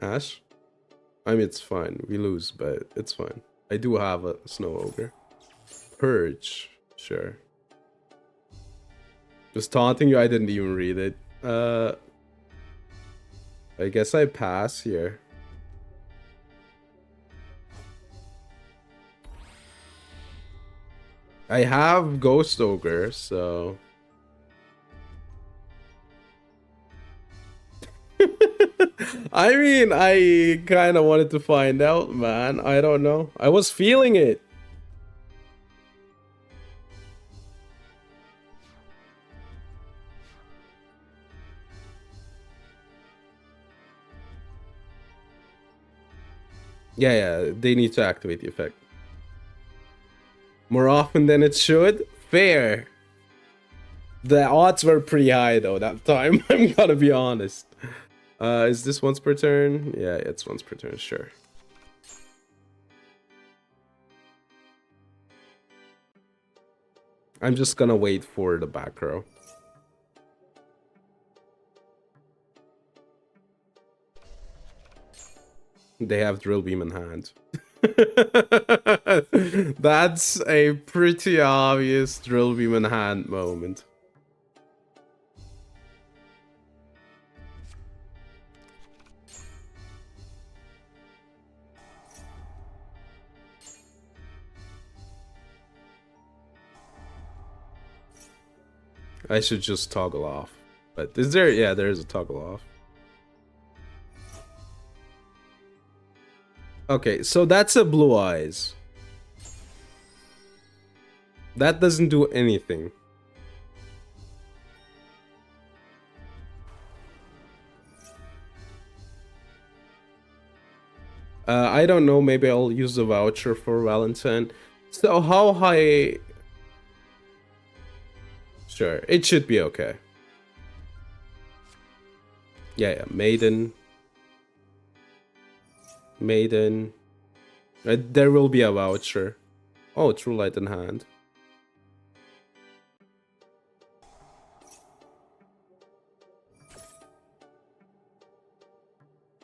Ash? I mean, it's fine. We lose, but it's fine. I do have a Snow Ogre. Purge. Sure. Just taunting you, I didn't even read it. I guess I pass here. I have Ghost Ogre, so... I mean, I kind of wanted to find out, man. I don't know. I was feeling it. Yeah, they need to activate the effect. More often than it should? Fair. The odds were pretty high, though, that time. I'm gonna be honest. Is this once per turn? Yeah, it's once per turn, sure. I'm just gonna wait for the back row. They have Drill Beam in hand. That's a pretty obvious Drill Beam in hand moment. I should just toggle off. But is there? Yeah, there is a toggle off. Okay, so that's a Blue Eyes. That doesn't do anything. I don't know, maybe I'll use the voucher for Valentine. So how high... Sure, it should be okay. Yeah, Maiden. Maiden. There will be a voucher. Oh, True Light in hand.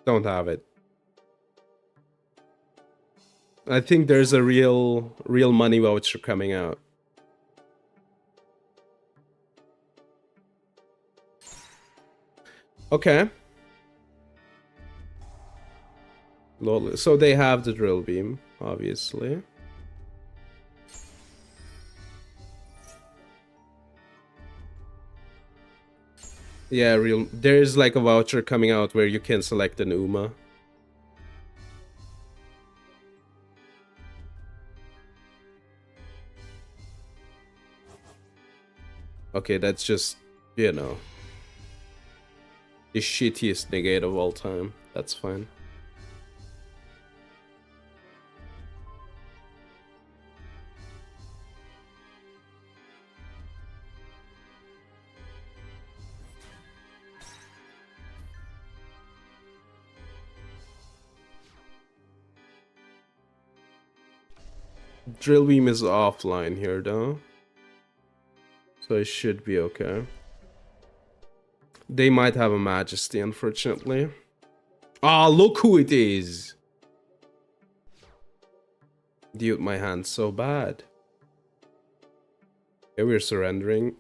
Don't have it. I think there's a real money voucher coming out. Okay. So they have the Drill Beam, obviously. Yeah, there's like a voucher coming out where you can select an Uma. Okay, that's just, you know, the shittiest negate of all time. That's fine. Drill Beam is offline here, though. So it should be okay. They might have a Majesty, unfortunately. Ah, look who it is! Dude, my hand's so bad. Okay, we're surrendering.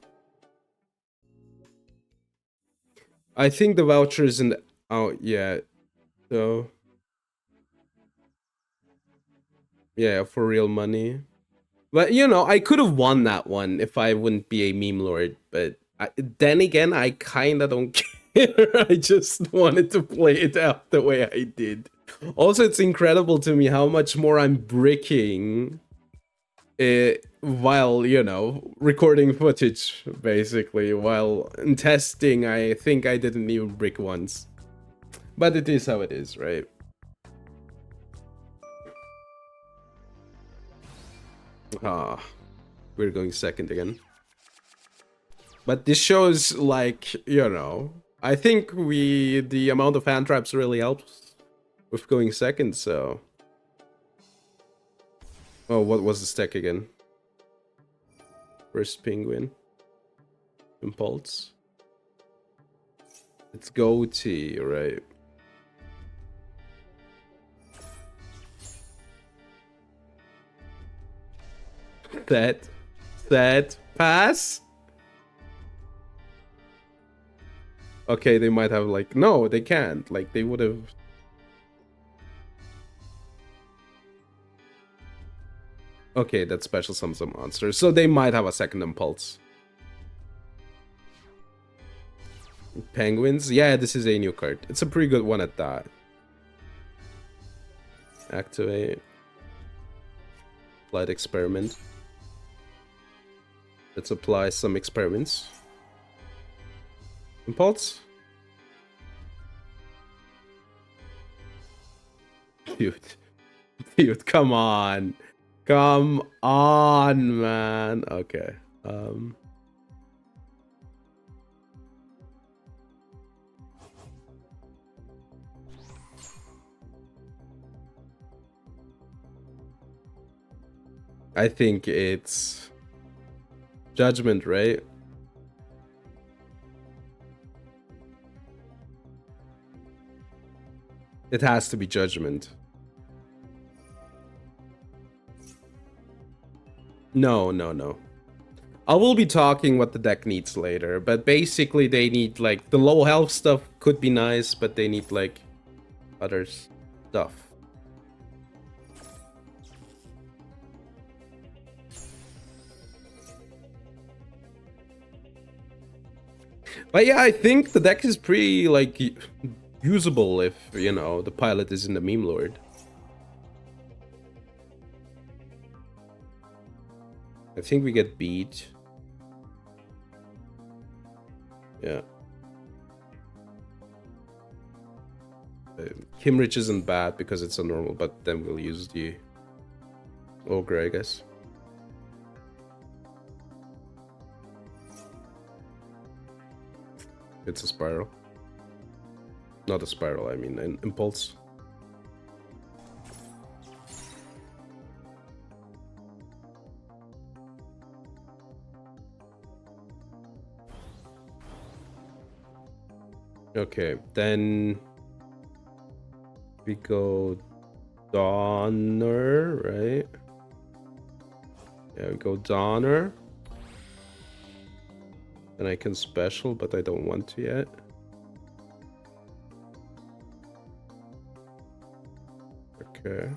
I think the voucher isn't out yet, so yeah, for real money. But you know, I could have won that one if I wouldn't be a meme lord. But then again, I kind of don't care. I just wanted to play it out the way I did. Also, it's incredible to me how much more I'm bricking while, you know, recording footage, basically. While in testing, I think I didn't even brick once. But it is how it is, right? Ah, we're going second again. But this shows, like, you know, I think the amount of hand traps really helps with going second, so. Oh, what was the stack again? First penguin. Impulse. It's goatee, right? That pass. Okay, they might have like no, they can't. Like they would have. Okay, that's special summons a monster, so they might have a second impulse. Penguins, yeah, this is a new card. It's a pretty good one at that. Activate. Flight experiment. Let's apply some experiments. Impulse? Dude, come on. Come on, man. Okay. I think it's Judgment, right? It has to be Judgment. No. I will be talking what the deck needs later, but basically they need, like, the low health stuff could be nice, but they need, like, other stuff. But yeah, I think the deck is pretty, like, usable if, you know, the pilot is in the meme lord. I think we get beat. Yeah. Kimrich isn't bad because it's a normal, but then we'll use the Ogre, I guess. It's a spiral. Not a spiral, I mean an impulse. Okay, then we go Donner, right? Yeah, we go Donner. Then I can special, but I don't want to yet. Okay.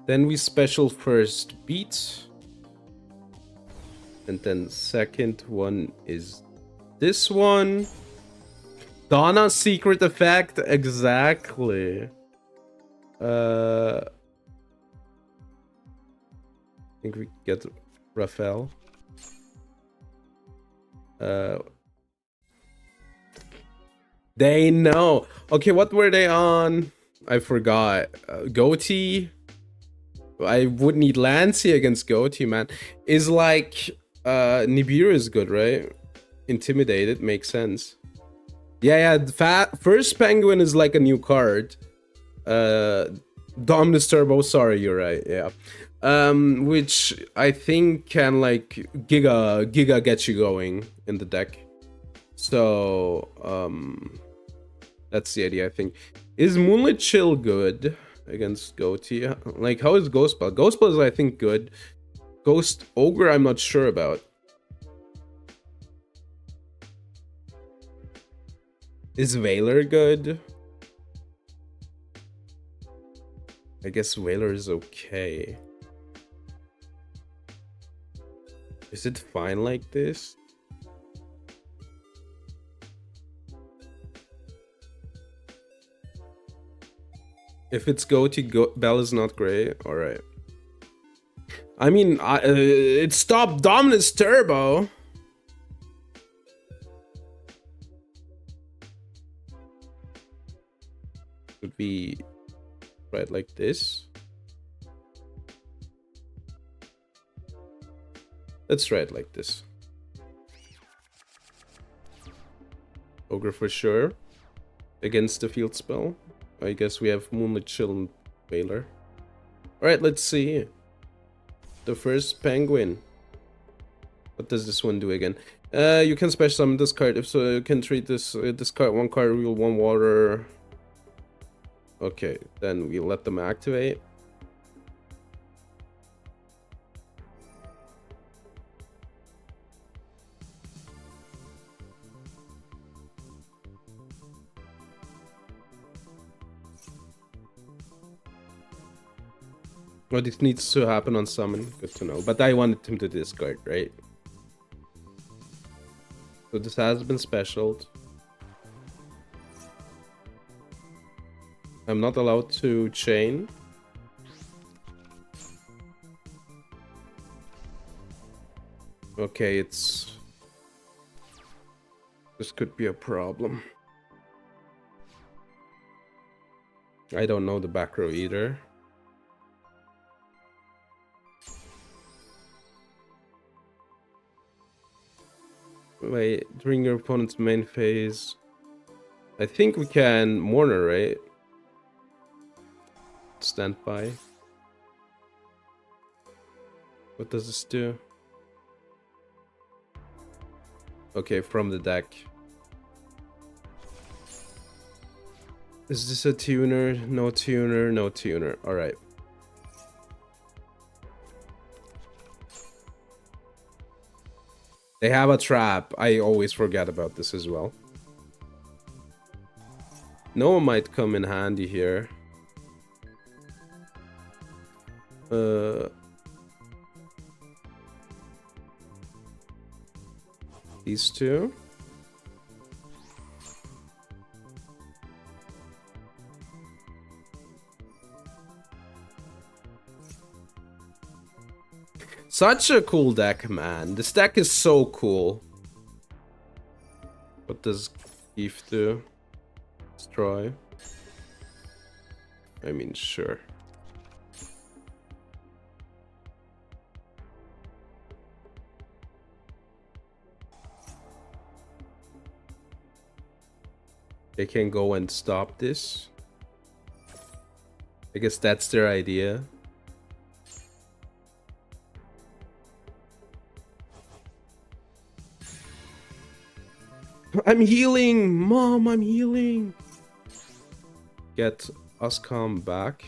Then we special first beat. And then second one is this one. Donna's secret effect, exactly. I think we get Raphael. They know. Okay, what were they on? I forgot. Goatee. I would need Lancey against Goatee, man. Is like Nibiru is good, right? Intimidated makes sense. Yeah. First Penguin is like a new card. Dominus Turbo. Sorry, you're right. Yeah. Which I think can like Giga get you going in the deck. So that's the idea, I think. Is Moonlit Chill good against Goatee? Like, how is Ghostball? Ghostball is, I think, good. Ghost Ogre, I'm not sure about. Is Veiler good? I guess Veiler is okay. Is it fine like this? If it's Bell is not great. All right. I mean, it stopped Dominus Turbo. Would be right like this. Let's try it like this. Ogre for sure. Against the field spell. I guess we have Moonlit Chill and Veiler. Alright, let's see. The first Penguin. What does this one do again? You can special summon this card. If so, you can treat this card 1 card, reveal 1 water. Okay, then we let them activate. Oh, this needs to happen on summon. Good to know. But I wanted him to discard, right? So this has been specialed. I'm not allowed to chain. Okay, it's... This could be a problem. I don't know the back row either. Wait, during your opponent's main phase... I think we can Mourner, right? Stand by. What does this do? Okay, from the deck. Is this a tuner? No tuner, no tuner. Alright. They have a trap. I always forget about this as well. Noah might come in handy here. These two. Such a cool deck, man. This deck is so cool. What does Keith do? Destroy. I mean, sure. They can go and stop this. I guess that's their idea. I'm healing! Mom, I'm healing! Get Uscom back.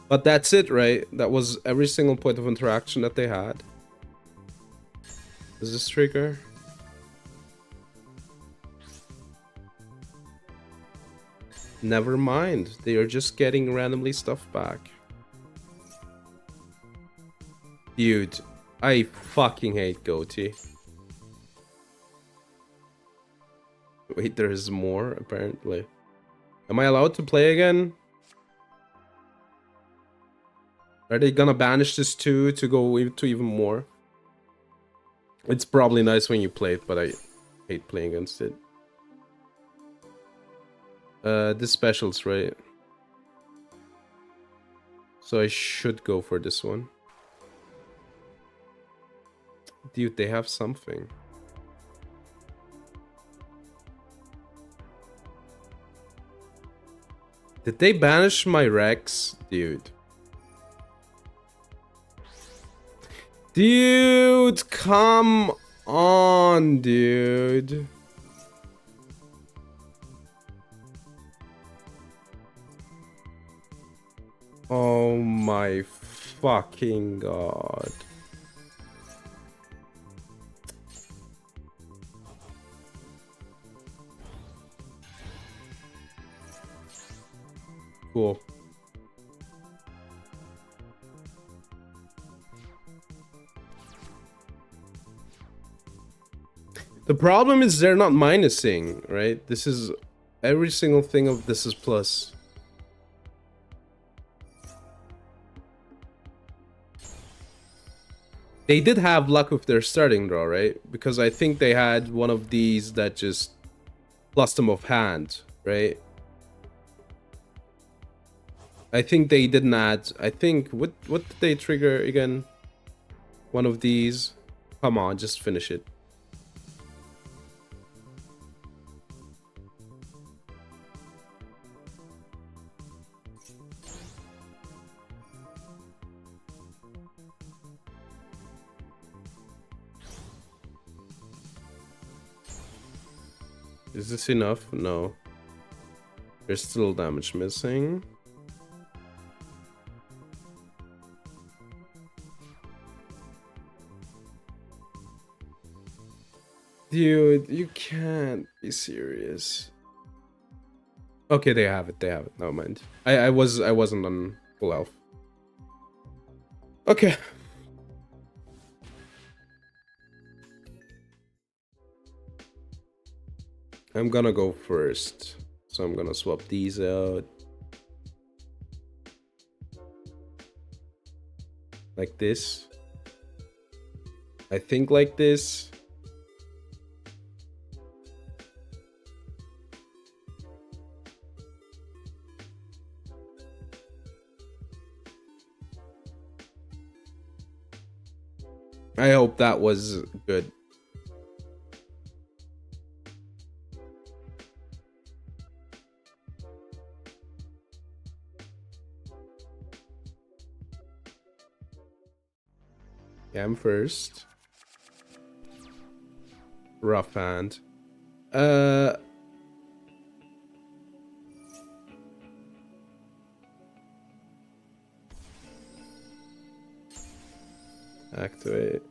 But that's it, right? That was every single point of interaction that they had. Is this trigger? Never mind. They are just getting randomly stuff back. Dude, I fucking hate Goatee. Wait, there's more, apparently. Am I allowed to play again? Are they gonna banish this too to go to even more? It's probably nice when you play it, but I hate playing against it. This special's right. So I should go for this one. Dude, they have something. Did they banish my Rex? Dude. Dude, come on, dude. Oh my fucking god. Cool. The problem is they're not minusing, right? This is every single thing of this is plus. They did have luck with their starting draw, right? Because I think they had one of these that just plus them off hand, right? I think they didn't add. I think what did they trigger again? One of these. Come on, just finish it. Is this enough? No. There's still damage missing. Dude, you can't be serious. Okay, they have it. They have it. Never mind. I wasn't on full health. Okay. I'm gonna go first. So I'm gonna swap these out. Like this. I think like this. I hope that was good. Yeah, I'm first. Rough hand. Activate.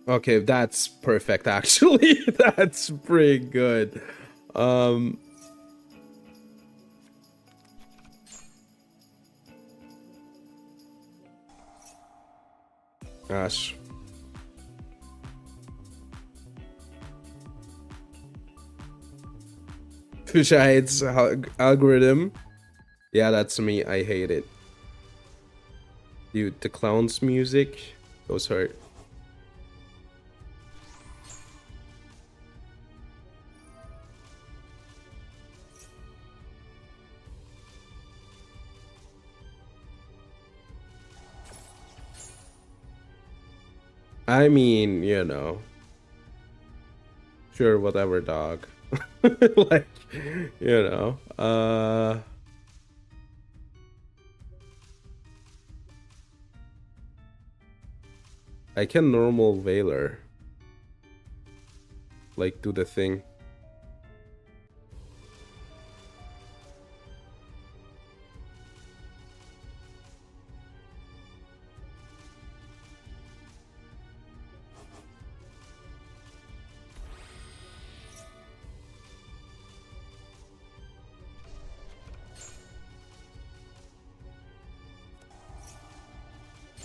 Okay, that's perfect actually. That's pretty good. Gosh. Pusha hates algorithm. Yeah, that's me. I hate it. Dude, the clown's music goes hard. I mean, you know. Sure, whatever, dog. Like, you know. I can normal Veiler. Like, do the thing.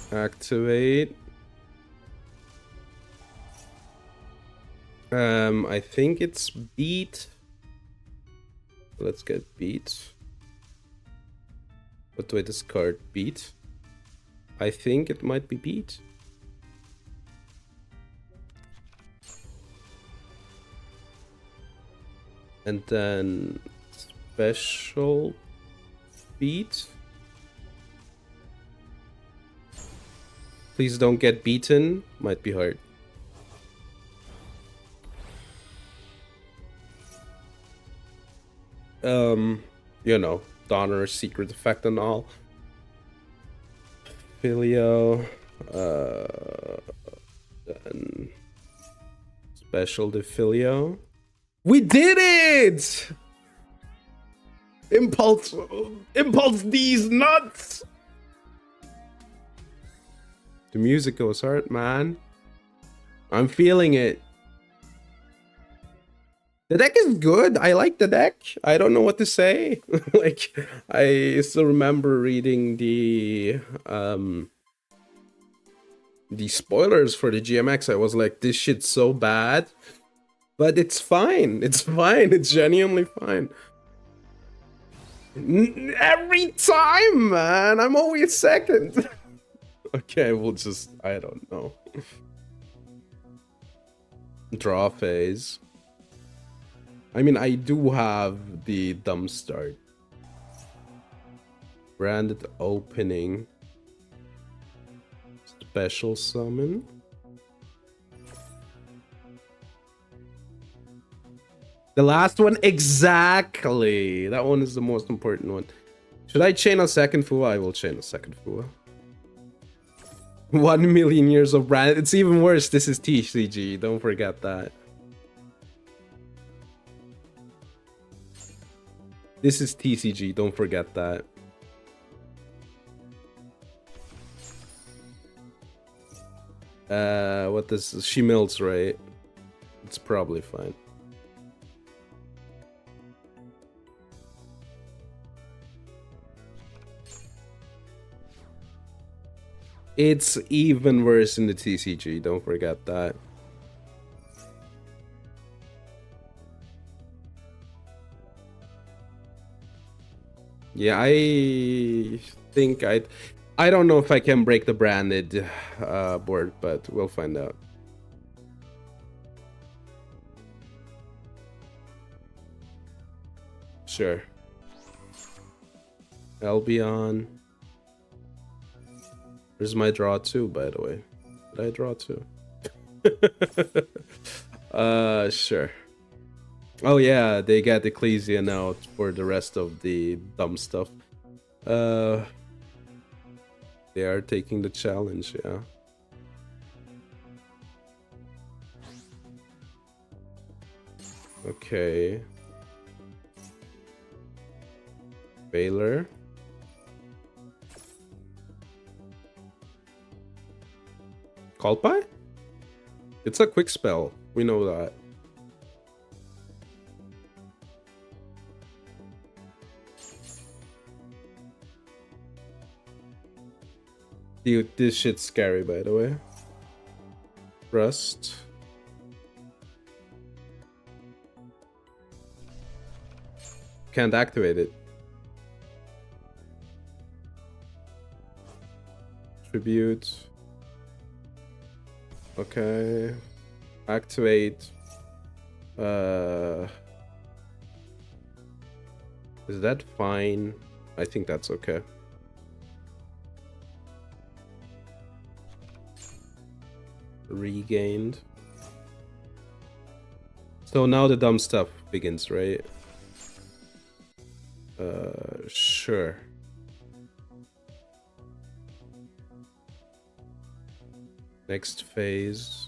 Activate. I think it's beat. Let's get beat. What do I discard? Beat? I think it might be beat. And then special beat. Please don't get beaten. Might be hard. You know, Donner's secret effect and all. Filio. Then special Defilio. We did it! Impulse these nuts! The music goes hard, man. I'm feeling it. The deck is good. I like the deck. I don't know what to say. Like, I still remember reading the spoilers for the GMX. I was like, this shit's so bad. But it's fine. It's fine. It's genuinely fine. Every time, man. I'm always second. Okay, we'll just... I don't know. Draw phase. I mean, I do have the dumb start. Branded opening. Special summon. The last one, exactly. That one is the most important one. Should I chain a second Fua? I will chain a second Fua. 1 million years of brand. It's even worse. This is TCG. Don't forget that. This is TCG. Don't forget that. What does she melts, right? It's probably fine. It's even worse in the TCG. Don't forget that. Yeah, I think I don't know if I can break the branded board, but we'll find out. Sure. Albion. Where's my draw 2, by the way? Did I draw 2? Sure. Oh yeah, they get Ecclesia now for the rest of the dumb stuff. They are taking the challenge, yeah. Okay. Baylor. Kalpai? It's a quick spell. We know that. Dude, this shit's scary, by the way. Rust. Can't activate it. Tribute. Okay. Activate. Is that fine? I think that's okay. Regained. So now the dumb stuff begins, right? Sure. Next phase.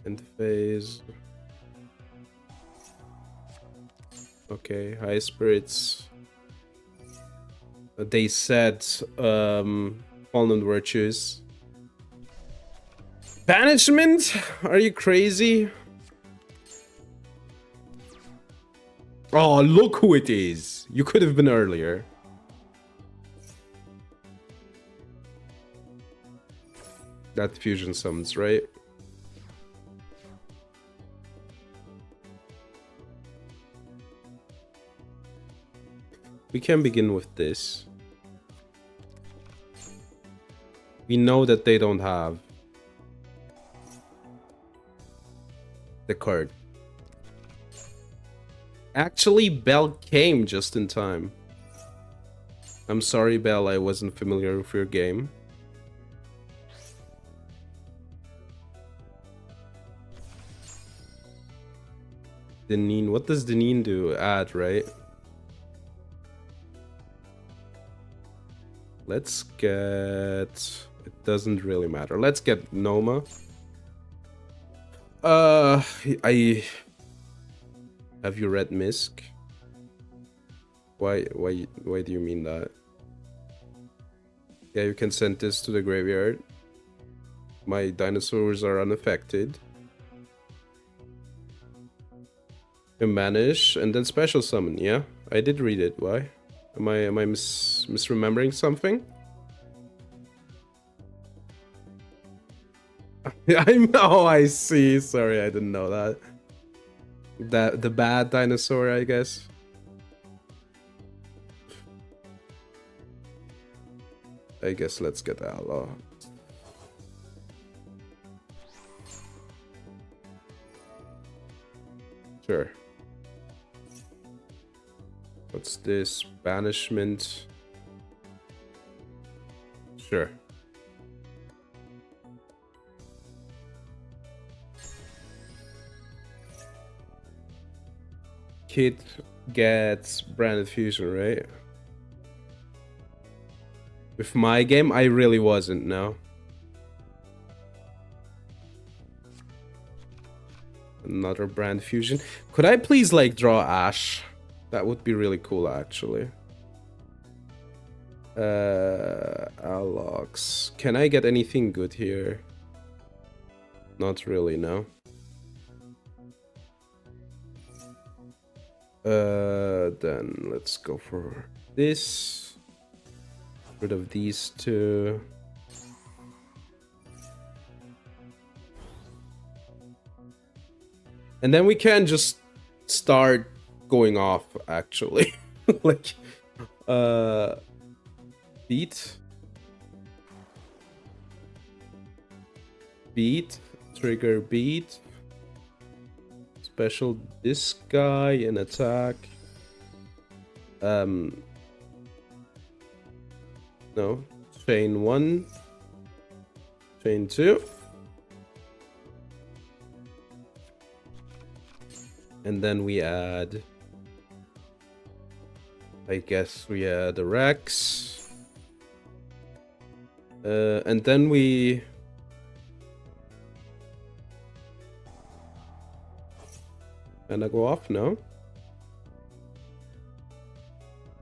End phase. Okay, high spirits. They said fallen virtues. Banishment? Are you crazy? Oh, look who it is. You could have been earlier. That fusion summons, right? We can begin with this. We know that they don't have the card. Actually, Bell came just in time. I'm sorry, Bell, I wasn't familiar with your game. Deneen, what does Deneen do? Add, right? Let's get... It doesn't really matter. Let's get Noma. I... Have you read Misk? Why do you mean that? Yeah, you can send this to the graveyard. My dinosaurs are unaffected. And banish, and then special summon. Yeah, I did read it. Why? Am I misremembering something? Oh, I see. Sorry, I didn't know that. The bad dinosaur, I guess. I guess let's get Alola. Sure. What's this? Banishment. Sure. Kid gets branded fusion, right? With my game, I really wasn't, no. Another brand fusion. Could I please, like, draw Ash? That would be really cool, actually. Alox. Can I get anything good here? Not really, no. Then let's go for this. Rid of these two. And then we can just start going off, actually. Like, beat. Beat. Trigger beat. Special this guy and attack. No. Chain 1. Chain 2. And then we add... I guess we add a Rex. And then we... And I go off, no?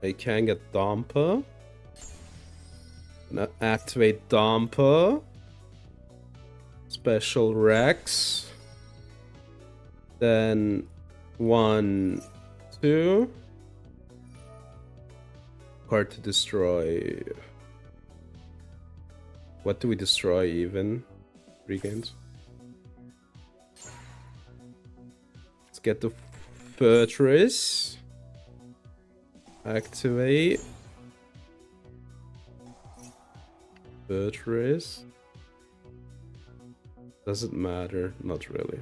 I can get Damper. Now activate Damper. Special Rex. Then 1, 2. Card to destroy. What do we destroy even? 3 games. Let's get the Fortress. Activate. Fortress. Doesn't matter, not really.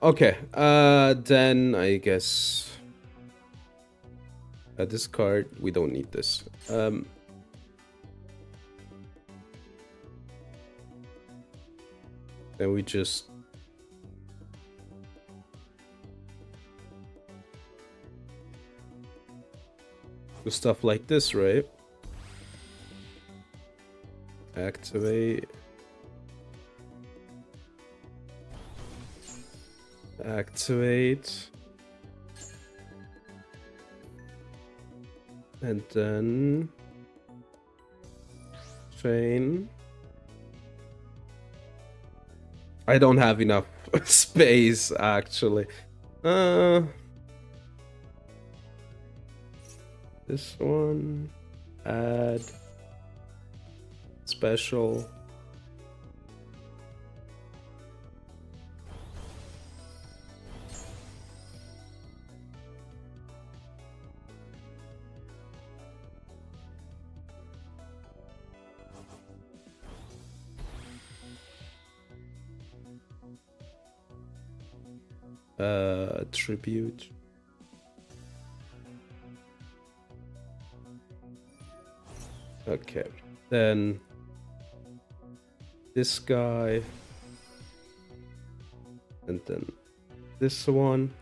Okay, then I guess this card, we don't need this. Then we just do stuff like this, right? Activate. Activate. And then chain. I don't have enough space, actually. This one. Add. Special. Tribute. Okay, then this guy, and then this one,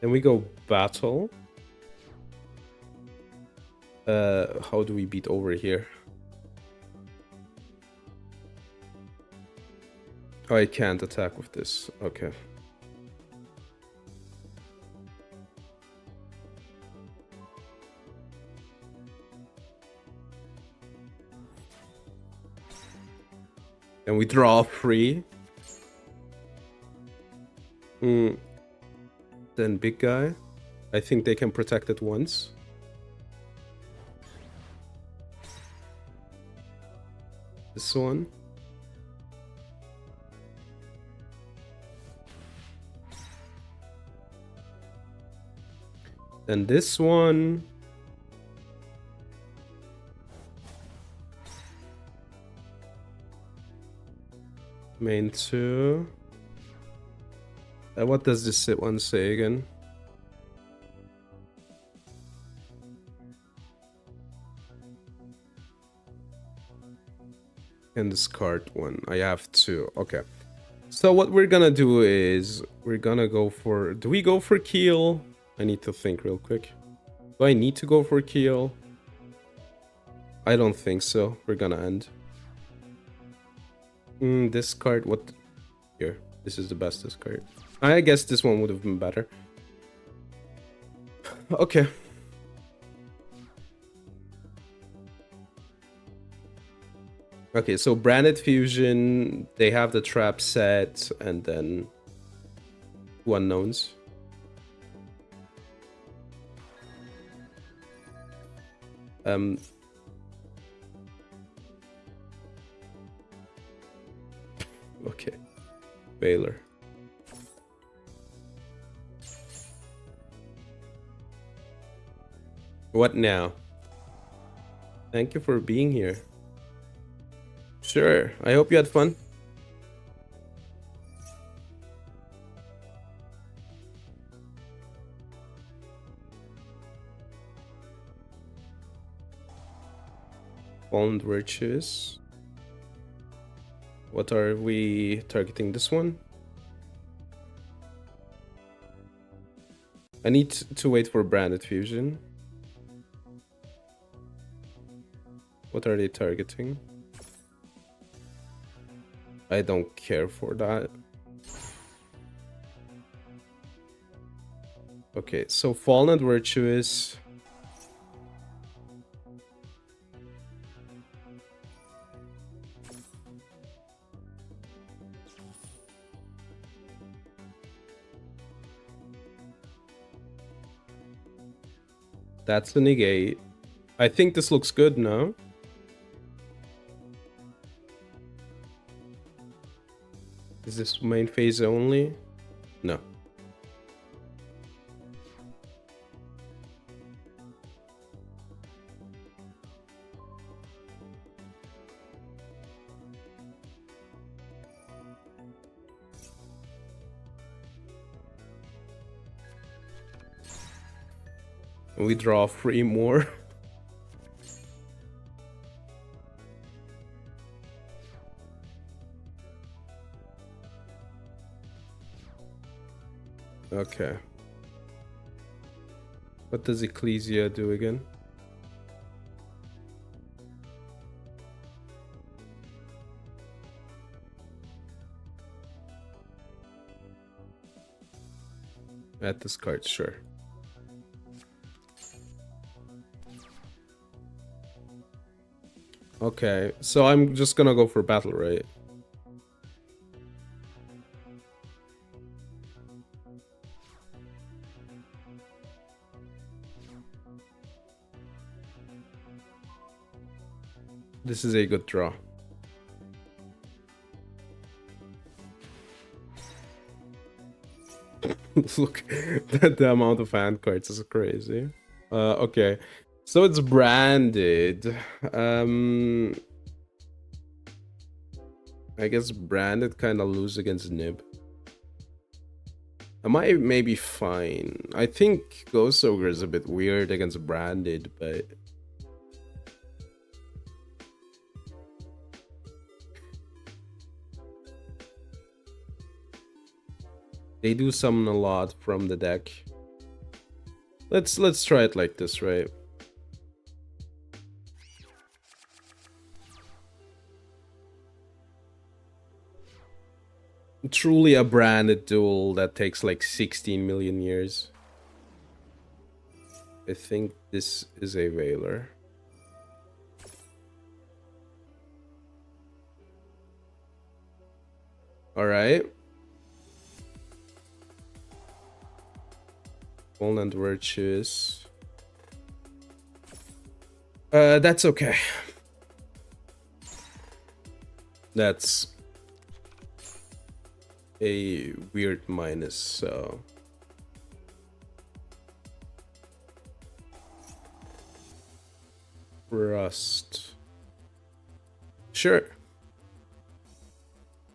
then we go battle. How do we beat over here? Oh, I can't attack with this. Okay. And we draw 3. Mm, then big guy. I think they can protect it once. This one. Then this one. Main 2. What does this one say again? And discard one. I have 2. Okay. So what we're gonna do is we're gonna go for... Do we go for Keel? I need to think real quick. Do I need to go for Keel? I don't think so. We're gonna end. Discard what? Here. This is the best discard. I guess this one would have been better. Okay. Okay, so Branded Fusion, they have the trap set, and then 2 unknowns. Okay. Baylor. What now? Thank you for being here. Sure. I hope you had fun. Fallen Virtues. What are we targeting? This one? I need to wait for Branded Fusion. What are they targeting? I don't care for that. Okay, so Fallen Virtuous. That's the negate. I think this looks good now. Is this main phase only? No. We draw 3 more. Okay. What does Ecclesia do again? At this card, sure. Okay, so I'm just gonna go for battle, right? This is a good draw. Look, the amount of hand cards is crazy. Okay. So it's branded. I guess branded kind of lose against Nib. Am I maybe fine? I think Ghost Ogre is a bit weird against branded, but they do summon a lot from the deck. Let's try it like this, right? Truly a branded duel that takes like 16 million years. I think this is a Veiler. All right. Fallen and Virtuous. That's okay. That's a weird minus, so... Rust. Sure.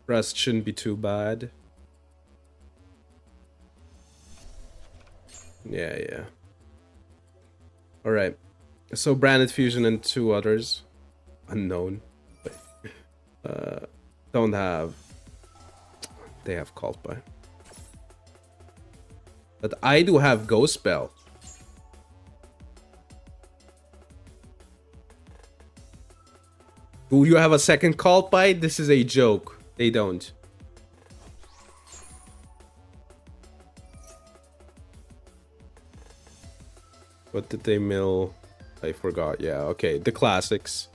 Rust shouldn't be too bad. Yeah. Alright. So Branded Fusion and 2 others. Unknown. Don't have... They have Cult by. But I do have Ghost Spell. Do you have a second Cult by? This is a joke. They don't. What did they mill? I forgot. Yeah, okay. The classics.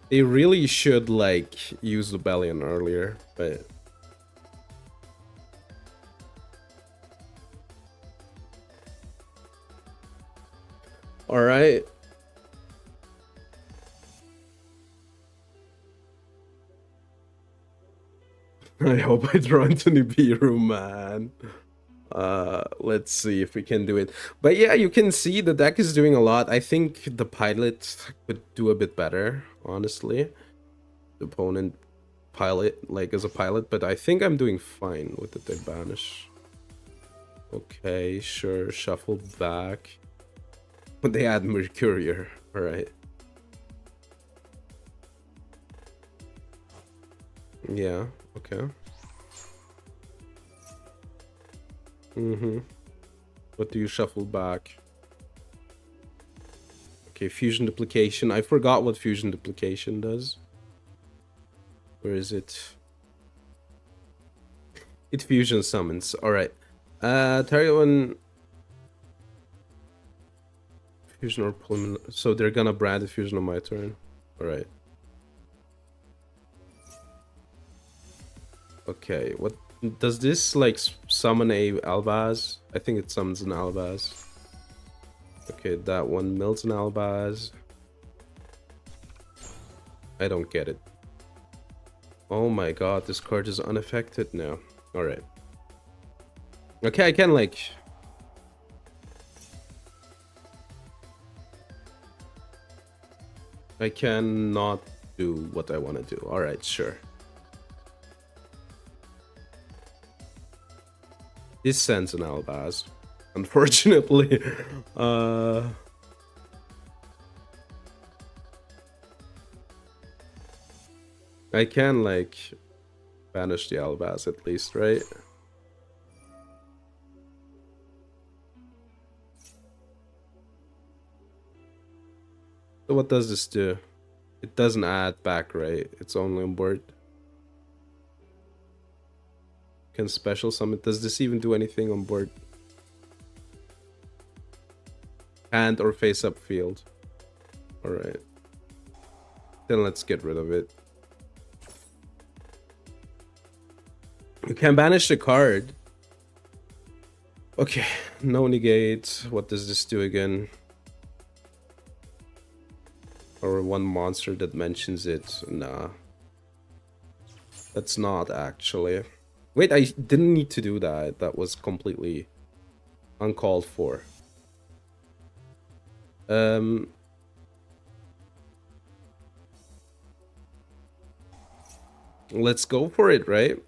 They really should, like, use Rebellion earlier, but... Alright. I hope I draw into Nibiru, man. Let's see if we can do it. But yeah, you can see the deck is doing a lot. I think the pilot could do a bit better, honestly. The opponent pilot, like as a pilot, but I think I'm doing fine with the deck banish. Okay, sure, shuffle back. But they add Mercurier, alright. Yeah, okay. What do you shuffle back? Okay, fusion duplication. I forgot what fusion duplication does. Where is it? It fusion summons. Alright. Target one. Fusion or preliminary. So they're gonna brand the fusion on my turn. Alright. Okay, what does this like summon a Albaz? I think it summons an Albaz. Okay, that one mills an Albaz. I don't get it. Oh my god, this card is unaffected now. Alright. Okay, I can like... I cannot do what I want to do. Alright, sure. This sends an Albaz. Unfortunately. I can, like, banish the Albaz at least, right? So what does this do? It doesn't add back, right? It's only on board. Can special summon. Does this even do anything on board? Hand or face up field. Alright. Then let's get rid of it. You can banish the card. Okay, no negate. What does this do again? Or one monster that mentions it. Nah. That's not actually. Wait, I didn't need to do that. That was completely uncalled for. Let's go for it, right?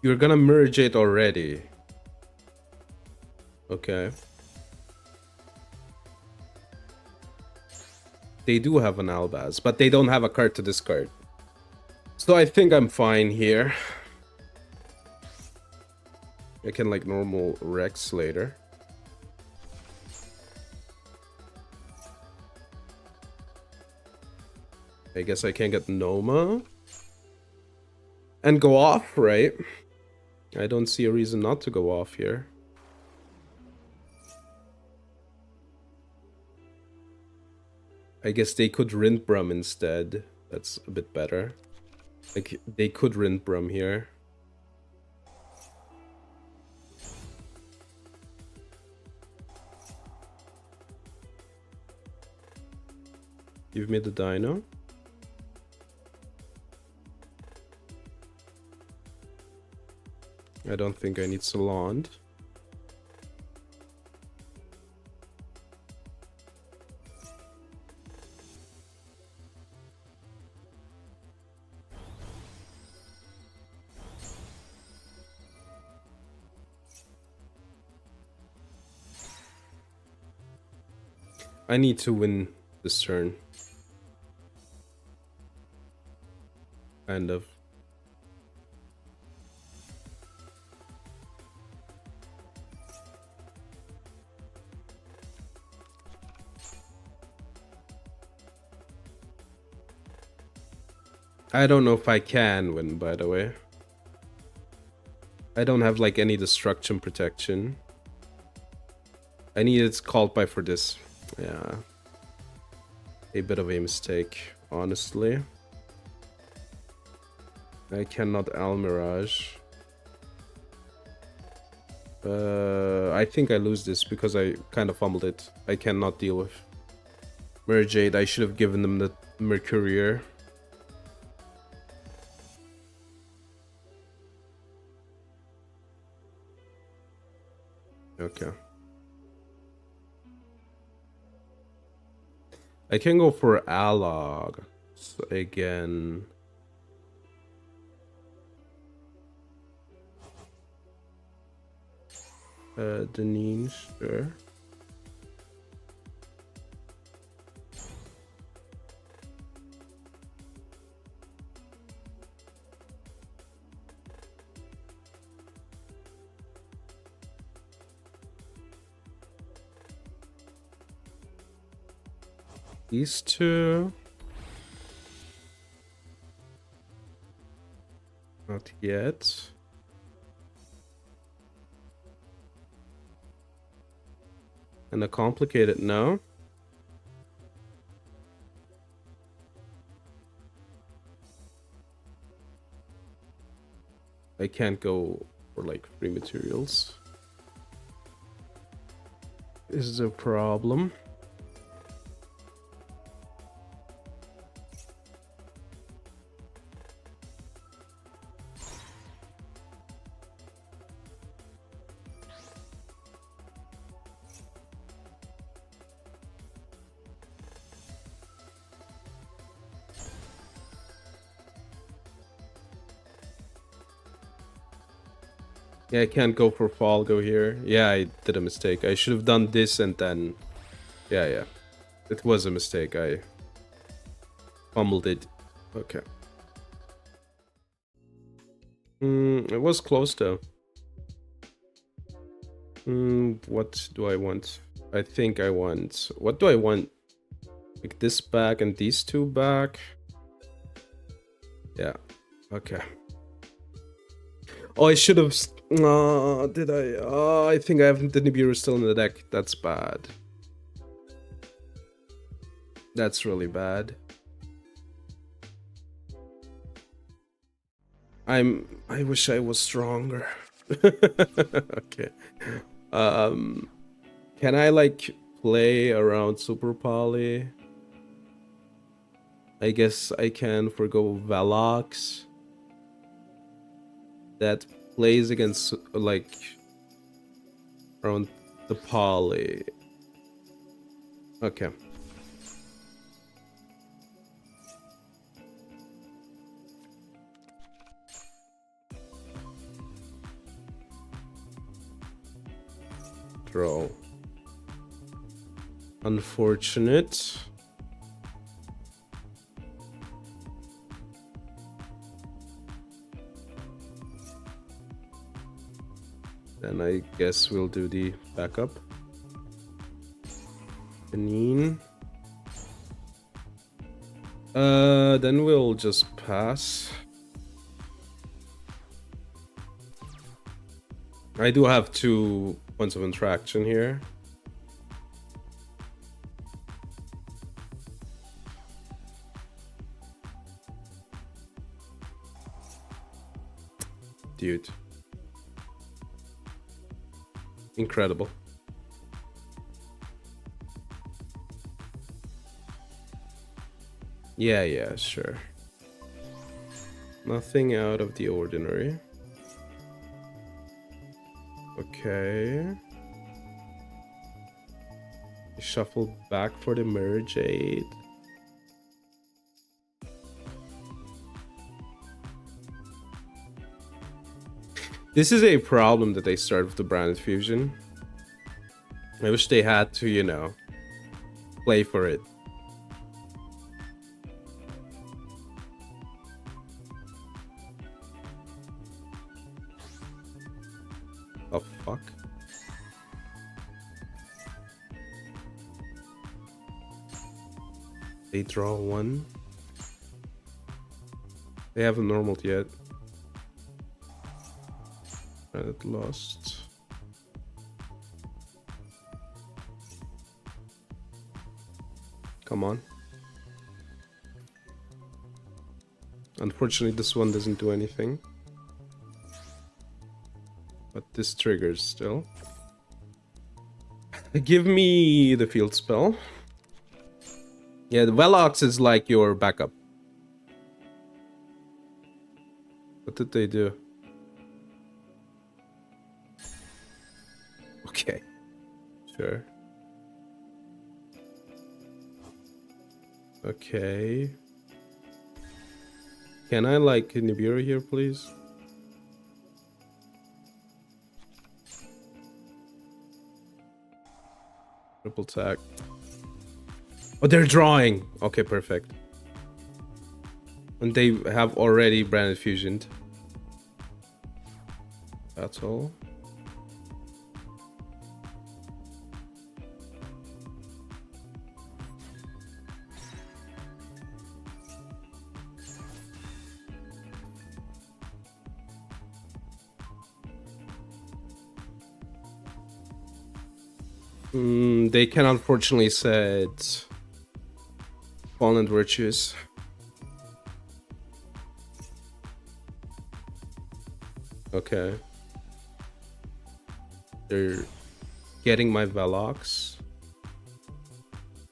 You're gonna merge it already. Okay. They do have an Albaz, but they don't have a card to discard. So I think I'm fine here. I can like normal Rex later. I guess I can get Noma. And go off, right? I don't see a reason not to go off here. I guess they could Rindbrum instead. That's a bit better. Like, they could Rindbrum here. Give me the dino. I don't think I need Salond. I need to win this turn. Kind of. I don't know if I can win, by the way. I don't have like any destruction protection. I needed Called by for this. Yeah. A bit of a mistake, honestly. I cannot Almirage. I think I lose this because I kind of fumbled it. I cannot deal with Merjade. I should have given them the Mercurier. Okay. I can go for Alog again. Deneen, sure. These two. Not yet. And a complicated no. I can't go for like free materials. This is a problem. Yeah, I can't go for Falgo here. Yeah, I did a mistake. I should have done this and then... Yeah. It was a mistake. I fumbled it. Okay. It was close though. What do I want? I think I want... What do I want? Like this back and these two back? Yeah. Okay. Oh, I should have... did I? Oh, I think I have the Nibiru still in the deck. That's bad. That's really bad. I wish I was stronger. Okay. Can I like play around Super Poly? I guess I can forgo Velox. That plays against like around the Poly. Okay. Draw. Unfortunate. Then I guess we'll do the backup. Janine. Then we'll just pass. I do have 2 points of interaction here. Dude. Incredible. Yeah, sure. Nothing out of the ordinary. Okay. Shuffle back for the merge aid. This is a problem that they start with the branded fusion. I wish they had to, you know, play for it. Oh, fuck. They draw 1. They haven't normaled yet. It lost. Come on. Unfortunately, this one doesn't do anything. But this triggers still. Give me the field spell. Yeah, the Velox is like your backup. What did they do? Okay. Sure. Okay. Can I like Nibiru here, please? Triple tag. Oh, they're drawing. Okay, perfect. And they have already branded fusioned. That's all. They can unfortunately set Fallen Virtues. Okay. They're getting my Velox.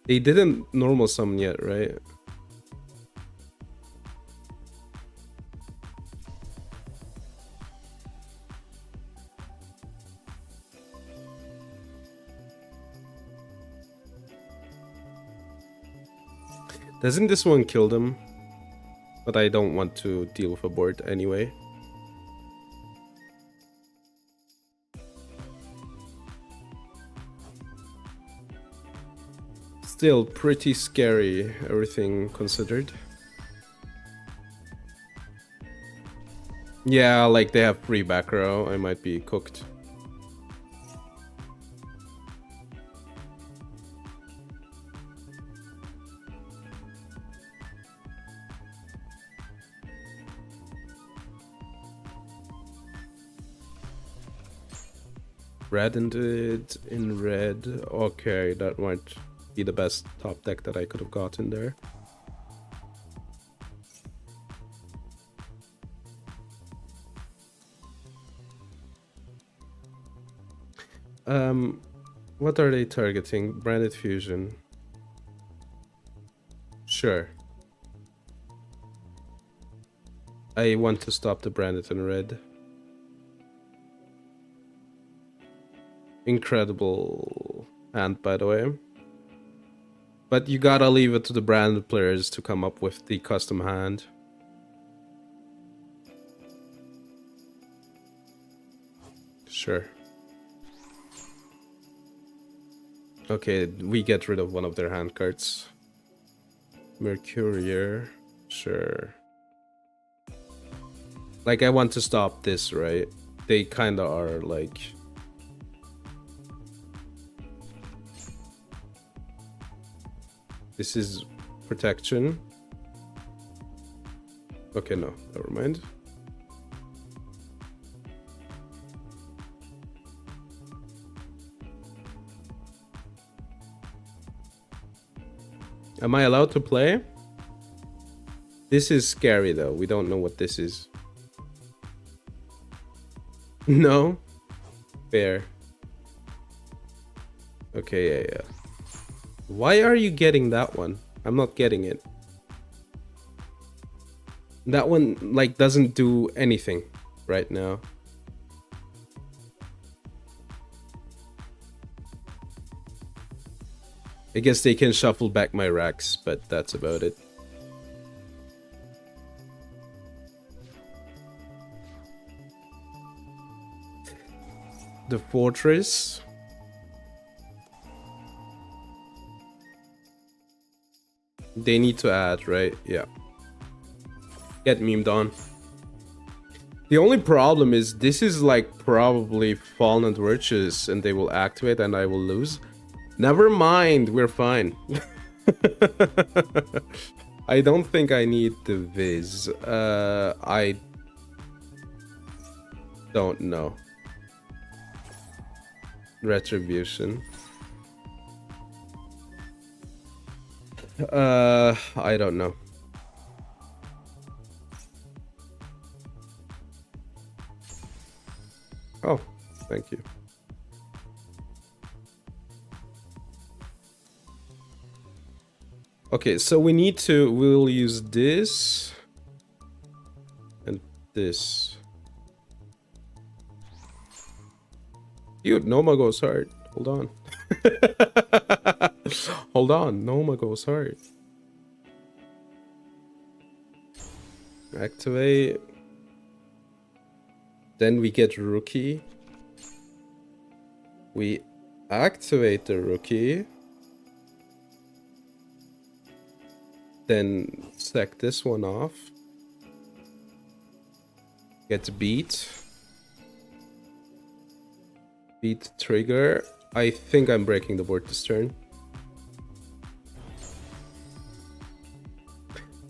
They didn't normal summon yet, right? Doesn't this one kill them? But I don't want to deal with a board anyway. Still pretty scary, everything considered. Yeah, like they have free back row, I might be cooked. Red in red. Okay, that might be the best top deck that I could have gotten there. What are they targeting? Branded fusion. Sure. I want to stop the branded in red. Incredible hand, by the way. But you gotta leave it to the branded players to come up with the custom hand. Sure. Okay, we get rid of one of their hand cards. Mercurier. Sure. Like, I want to stop this, right? They kinda are like... This is protection. Okay, no, never mind. Am I allowed to play? This is scary though. We don't know what this is. No? Fair. Okay, yeah. Why are you getting that one? I'm not getting it. That one, like, doesn't do anything right now. I guess they can shuffle back my racks, but that's about it. The fortress. They need to add, right? Yeah. Get memed on. The only problem is this is like probably Fallen Virtues and they will activate and I will lose. Never mind, we're fine. I don't think I need the Viz. I don't know. Retribution. I don't know. Oh, thank you. Okay, so we'll use this and this. Dude, Noma goes hard. Hold on. Hold on, Noma goes hard. Activate. Then we get Rookie. We activate the Rookie. Then sack this one off. Get beat. Beat trigger. I think I'm breaking the board this turn.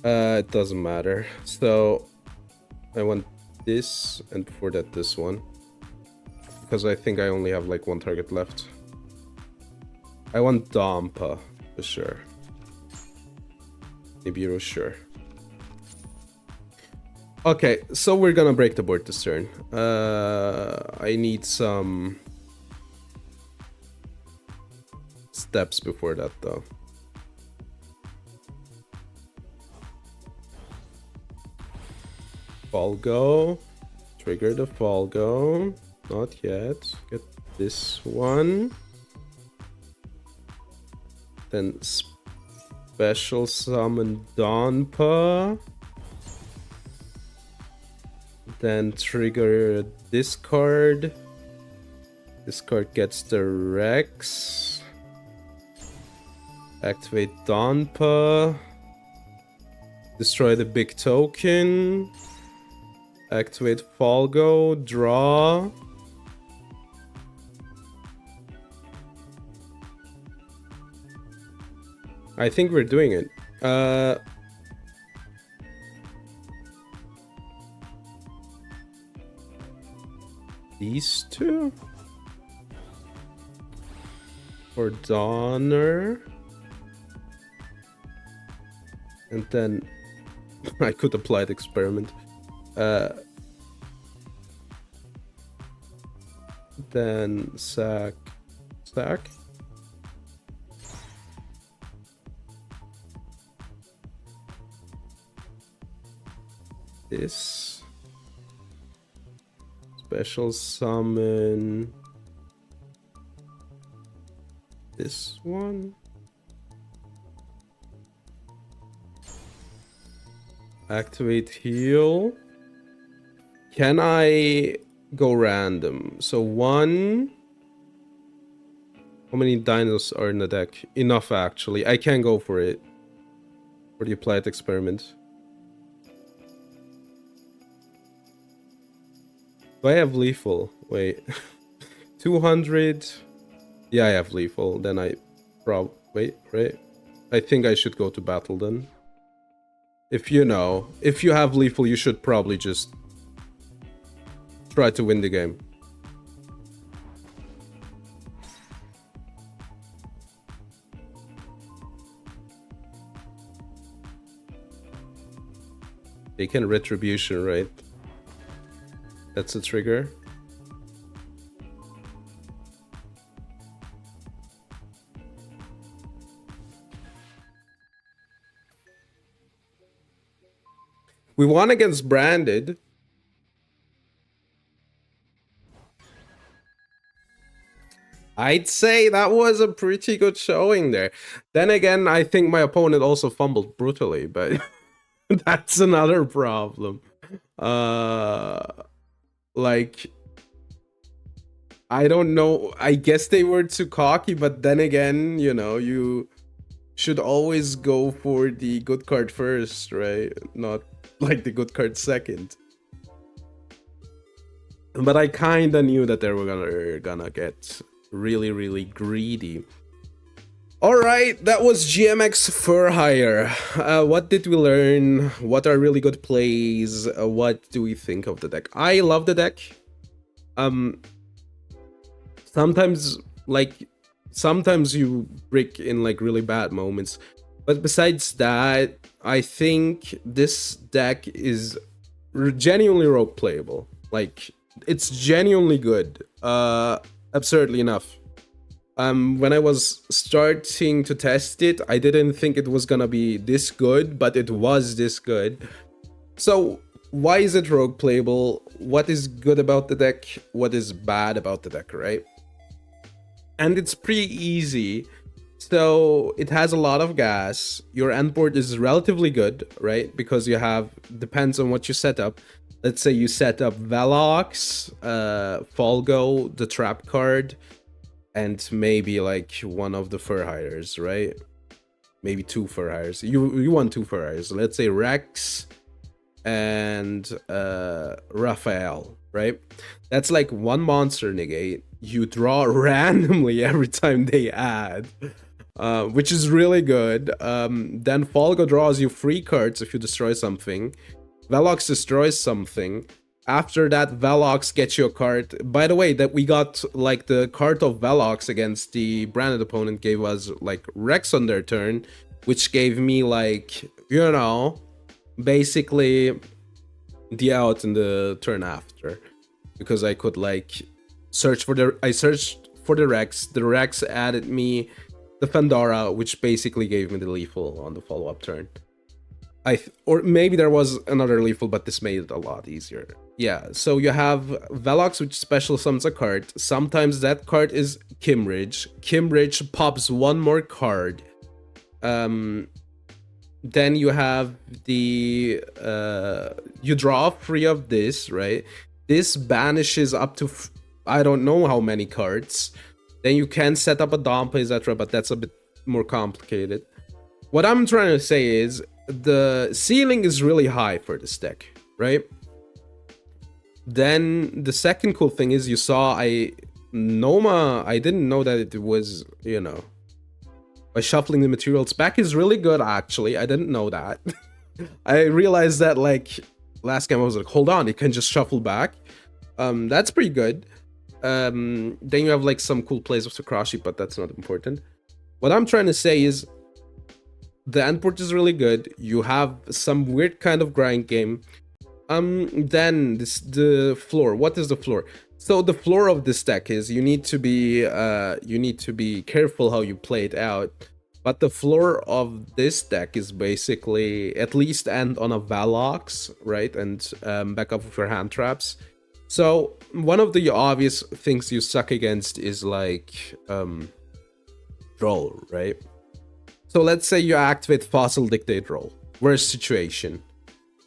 It doesn't matter. So I want this and before that this one. Because I think I only have like one target left. I want Dampa for sure. Nibiru, sure. Okay, so we're gonna break the board this turn. I need some steps before that though. Falgo. Trigger the Falgo. Not yet. Get this one. Then special summon Donpa. Then trigger this card. This card gets the Rex. Activate Donpa. Destroy the big token. Activate Falgo. Draw. I think we're doing it. These two? For Donner. And then I could apply the experiment. Then sack. This. Special summon. This one. Activate heal. Can I go random? So one. How many dinos are in the deck? Enough actually. I can go for it. For the applied experiment. Do I have lethal? Wait. 200. Yeah, I have lethal. Then I wait, right? I think I should go to battle then. If you have lethal, you should probably just try to win the game. They can retribution, right? That's a trigger. We won against Branded. I'd say that was a pretty good showing there. Then again, I think my opponent also fumbled brutally, but that's another problem. Like, I don't know. I guess they were too cocky, but then again, you know, you should always go for the good card first, right? Not like the good card second. But I kinda knew that they were gonna get really greedy. All right, that was GMX for hire. What did we learn? What are really good plays? What do we think of the deck? I love the deck. Sometimes you break in like really bad moments, but besides that, I think this deck is genuinely rogue playable. Like, it's genuinely good. Absurdly enough. When I was starting to test it, I didn't think it was gonna be this good, but it was this good. So why is it rogue playable? What is good about the deck? What is bad about the deck, right? And it's pretty easy. So it has a lot of gas. Your endboard is relatively good, right? Because you have, depends on what you set up. Let's say you set up Velox, Folgo, the trap card, and maybe like one of the fur hires, right? Maybe two fur hires. You want two fur hires. Let's say Rex and Raphael, right? That's like one monster negate. You draw randomly every time they add, which is really good. Then Folgo draws you 3 cards if you destroy something. Velox destroys something. After that, Velox gets you a card. By the way, that we got like the card of Velox against the branded opponent gave us like Rex on their turn, which gave me like, you know, basically the out in the turn after, because I could like searched for the Rex. The Rex added me the Fandara, which basically gave me the lethal on the follow-up turn. Or maybe there was another lethal, but this made it a lot easier. Yeah, so you have Velox, which special summons a card. Sometimes that card is Kimridge. Kimridge pops one more card. Then you have the... you draw 3 of this, right? This banishes up to... I don't know how many cards. Then you can set up a Dompa, etc., but that's a bit more complicated. What I'm trying to say is, the ceiling is really high for this deck, right? Then the second cool thing is, you saw Noma, I didn't know that it was, you know, by shuffling the materials back is really good, actually. I didn't know that. I realized that like last game I was like, hold on, it can just shuffle back. That's pretty good. Then you have like some cool plays with Sakrashi, but that's not important. What I'm trying to say is, the endport is really good. You have some weird kind of grind game. Then the floor. What is the floor? So the floor of this deck is you need to be careful how you play it out. But the floor of this deck is basically at least end on a Velox, right? And back up with your hand traps. So one of the obvious things you suck against is like Droll, right? So let's say you activate Fossil Dictate Roll. Worst situation.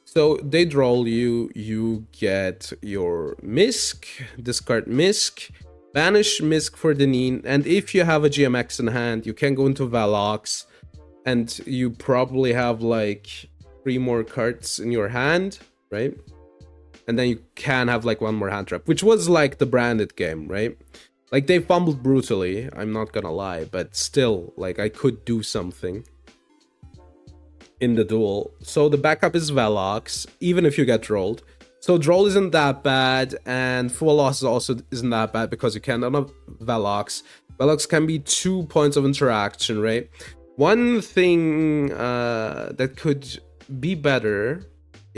So they roll you get your Misk, discard Misk, banish Misk for the Neen, and if you have a GMX in hand, you can go into Velox, and you probably have like 3 more cards in your hand, right? And then you can have like 1 more hand trap, which was like the branded game, right? Like, they fumbled brutally, I'm not gonna lie, but still, like, I could do something in the duel. So the backup is Velox, even if you get rolled. So Droll isn't that bad, and full loss also isn't that bad because you can on a Velox. Velox can be 2 points of interaction, right? One thing that could be better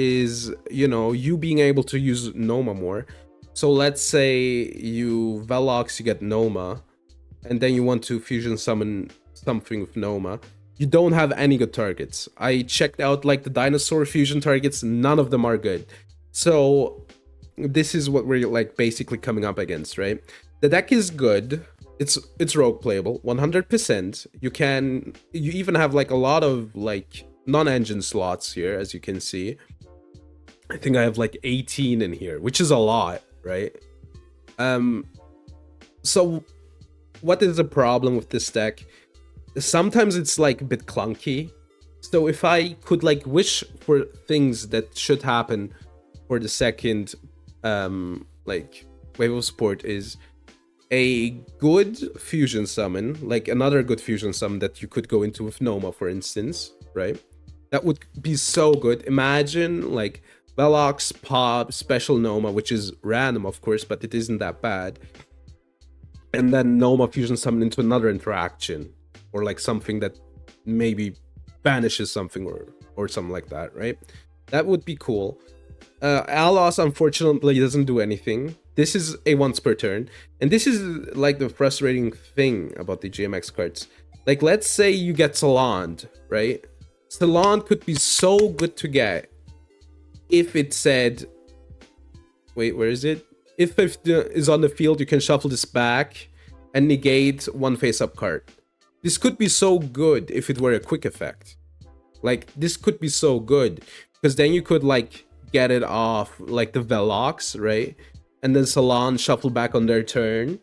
is, you know, you being able to use Noma more. So let's say you Velox, you get Noma, and then you want to fusion summon something with Noma. You don't have any good targets. I checked out like the dinosaur fusion targets, none of them are good. So this is what we're like basically coming up against, right? The deck is good. It's rogue playable, 100%. You even have like a lot of like non-engine slots here, as you can see. I think I have like 18 in here, which is a lot, right? So what is the problem with this deck? Sometimes it's like a bit clunky. So if I could like wish for things that should happen for the second like wave of support, is a good fusion summon, like another good fusion summon that you could go into with Noma, for instance, right? That would be so good. Imagine like Velox, Pop, Special Noma, which is random, of course, but it isn't that bad. And then Noma fusion summon into another interaction, or like something that maybe banishes something or something like that, right? That would be cool. Alos, unfortunately, doesn't do anything. This is a once per turn, and this is like the frustrating thing about the GMX cards. Like, let's say you get Salond, right? Salond could be so good to get if it said, wait, where is it? If it is on the field, you can shuffle this back and negate one face-up card. This could be so good if it were a quick effect. Like, this could be so good, because then you could, like, get it off, like, the Velox, right? And then Salon shuffle back on their turn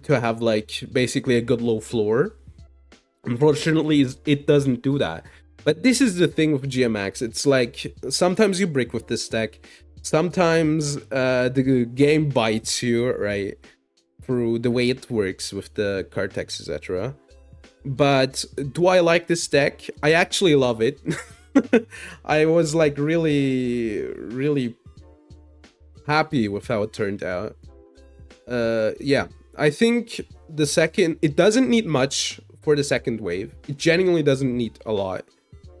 to have, like, basically a good low floor. Unfortunately, it doesn't do that. But this is the thing with GMX. It's like, sometimes you brick with this deck. Sometimes the game bites you, right? Through the way it works with the card text, etc. But do I like this deck? I actually love it. I was like really happy with how it turned out. Yeah, I think the second, it doesn't need much for the second wave. It genuinely doesn't need a lot.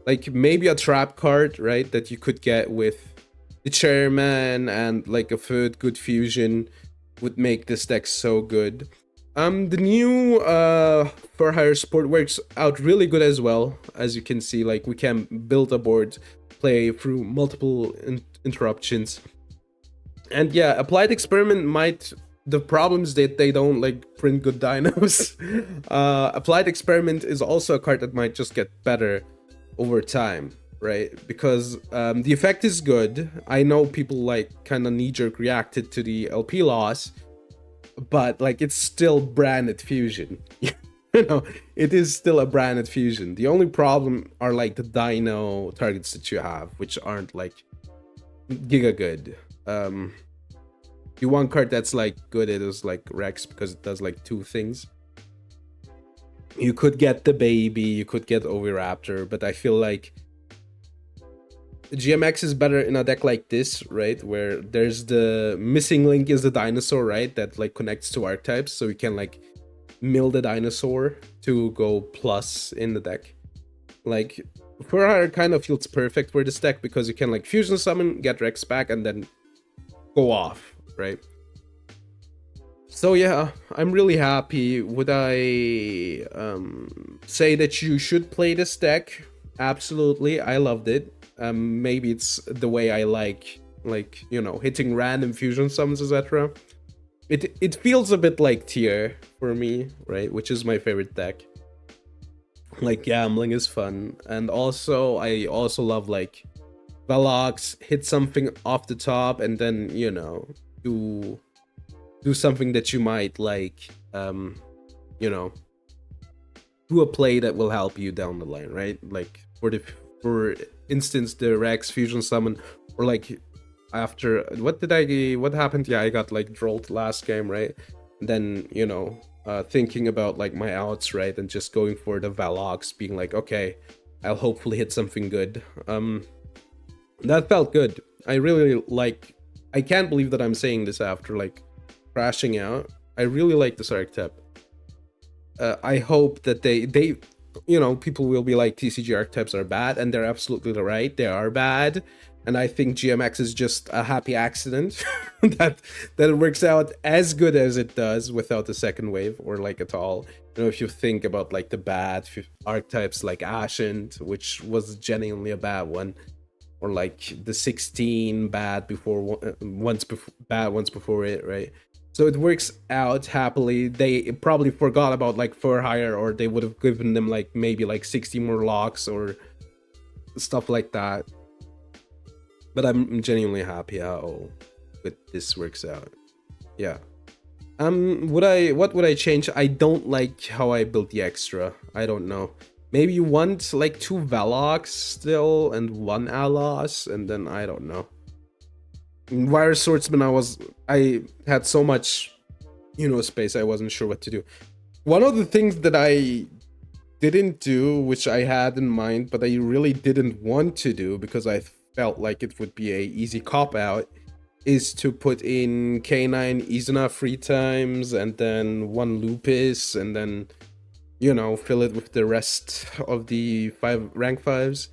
Like maybe a trap card, right, that you could get with the chairman and like a third good fusion would make this deck so good. The new for hire support works out really good as well. As you can see, like we can build a board, play through multiple interruptions. And yeah, applied experiment might, the problems that they don't like print good dinos. Applied experiment is also a card that might just get better over time, right? Because the effect is good. I know people like kind of knee-jerk reacted to the LP loss, but like it's still branded fusion. You know, it is still a branded fusion. The only problem are like the dino targets that you have, which aren't like giga good. You want card that's like good, it is like Rex, because it does like two things. You could get the baby, you could get Oviraptor, but I feel like GMX is better in a deck like this, right? Where there's the missing link is the dinosaur, right? That like connects to archetypes, so you can like mill the dinosaur to go plus in the deck. Like Furhire kind of feels perfect for this deck because you can like fusion summon, get Rex back, and then go off, right? So yeah, I'm really happy. Would I say that you should play this deck? Absolutely, I loved it. Maybe it's the way I like, you know, hitting random fusion summons, etc. It feels a bit like tier for me, right? Which is my favorite deck. Like gambling is fun, and also I also love like Velox, hit something off the top, and then, you know, do something that you might like, you know, do a play that will help you down the line, right? Like for instance, the Rex fusion summon, or like after what happened? Yeah, I got like drolled last game, right? And then, you know, thinking about like my outs, right, and just going for the Velox, being like, okay, I'll hopefully hit something good. That felt good. I really like. I can't believe that I'm saying this after like crashing out. I really like this archetype. I hope that they you know, people will be like TCG archetypes are bad, and they're absolutely right, they are bad. And I think GMX is just a happy accident that it works out as good as it does without the second wave, or like at all. You know, if you think about like the bad archetypes like Ascent, which was genuinely a bad one, or like the 16 bad before once before bad once before it, right? So it works out happily. They probably forgot about like for hire, or they would have given them like maybe like 60 more locks or stuff like that. But I'm genuinely happy how this works out. Yeah. What would I change? I don't like how I built the extra. I don't know. Maybe you want like 2 Velox still and 1 Alos, and then I don't know. In Wire Swordsman, I had so much, you know, space. I wasn't sure what to do. One of the things that I didn't do, which I had in mind, but I really didn't want to do because I felt like it would be a easy cop out, is to put in K9 Izuna 3 times and then 1 Lupus, and then, you know, fill it with the rest of the 5 rank 5s.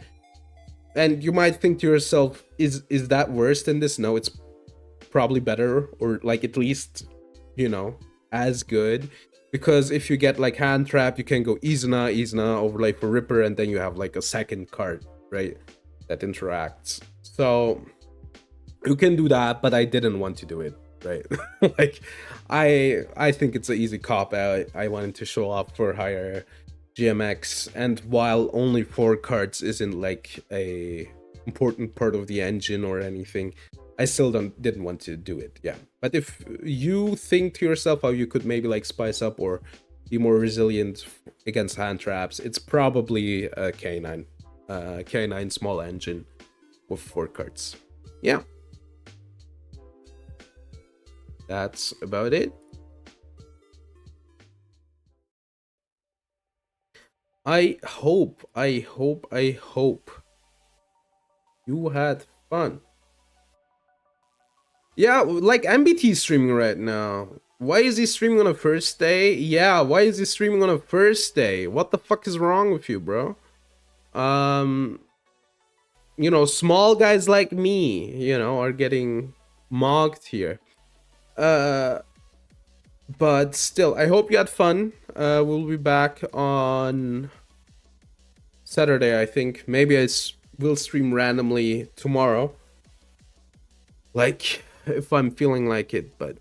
And you might think to yourself, is that worse than this? No, it's probably better, or like at least, you know, as good. Because if you get like hand trap, you can go Izuna, overlay for Ripper, and then you have like a second card, right, that interacts. So you can do that, but I didn't want to do it, right? Like, I think it's an easy cop out. I wanted to show off for higher GMX, and while only 4 cards isn't like a important part of the engine or anything, I still didn't want to do it. Yeah, but if you think to yourself how you could maybe like spice up or be more resilient against hand traps, it's probably a K9 K9 small engine with 4 cards. Yeah, that's about it. I hope you had fun. Yeah, like MBT streaming right now. Why is he streaming on a first day? Yeah, why is he streaming on a first day? What the fuck is wrong with you, bro? You know, small guys like me, you know, are getting mocked here. But still, I hope you had fun. We'll be back on Saturday, I think. Maybe will stream randomly tomorrow. Like, if I'm feeling like it, but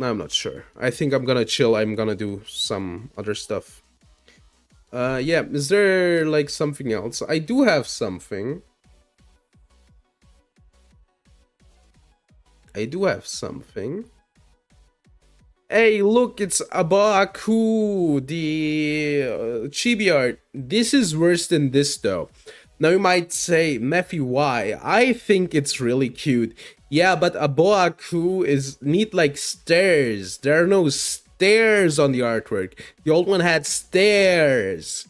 I'm not sure. I think I'm gonna chill. I'm gonna do some other stuff. Yeah, is there like something else? I do have something. Hey, look, it's Abaku, the chibi art. This is worse than this, though. Now you might say, Mephi, why? I think it's really cute. Yeah, but Aboaku is neat like stairs. There are no stairs on the artwork. The old one had stairs.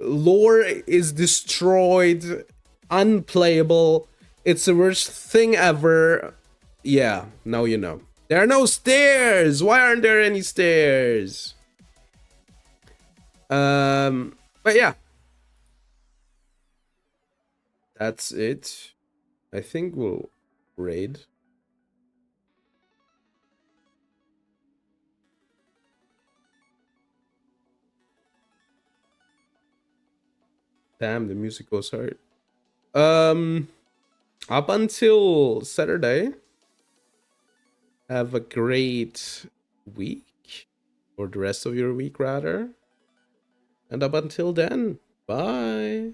Lore is destroyed. Unplayable. It's the worst thing ever. Yeah, now you know. There are no stairs. Why aren't there any stairs? But yeah. That's it. I think we'll raid. Damn, the music goes hard. Up until Saturday, have a great week, or the rest of your week rather. And up until then, bye.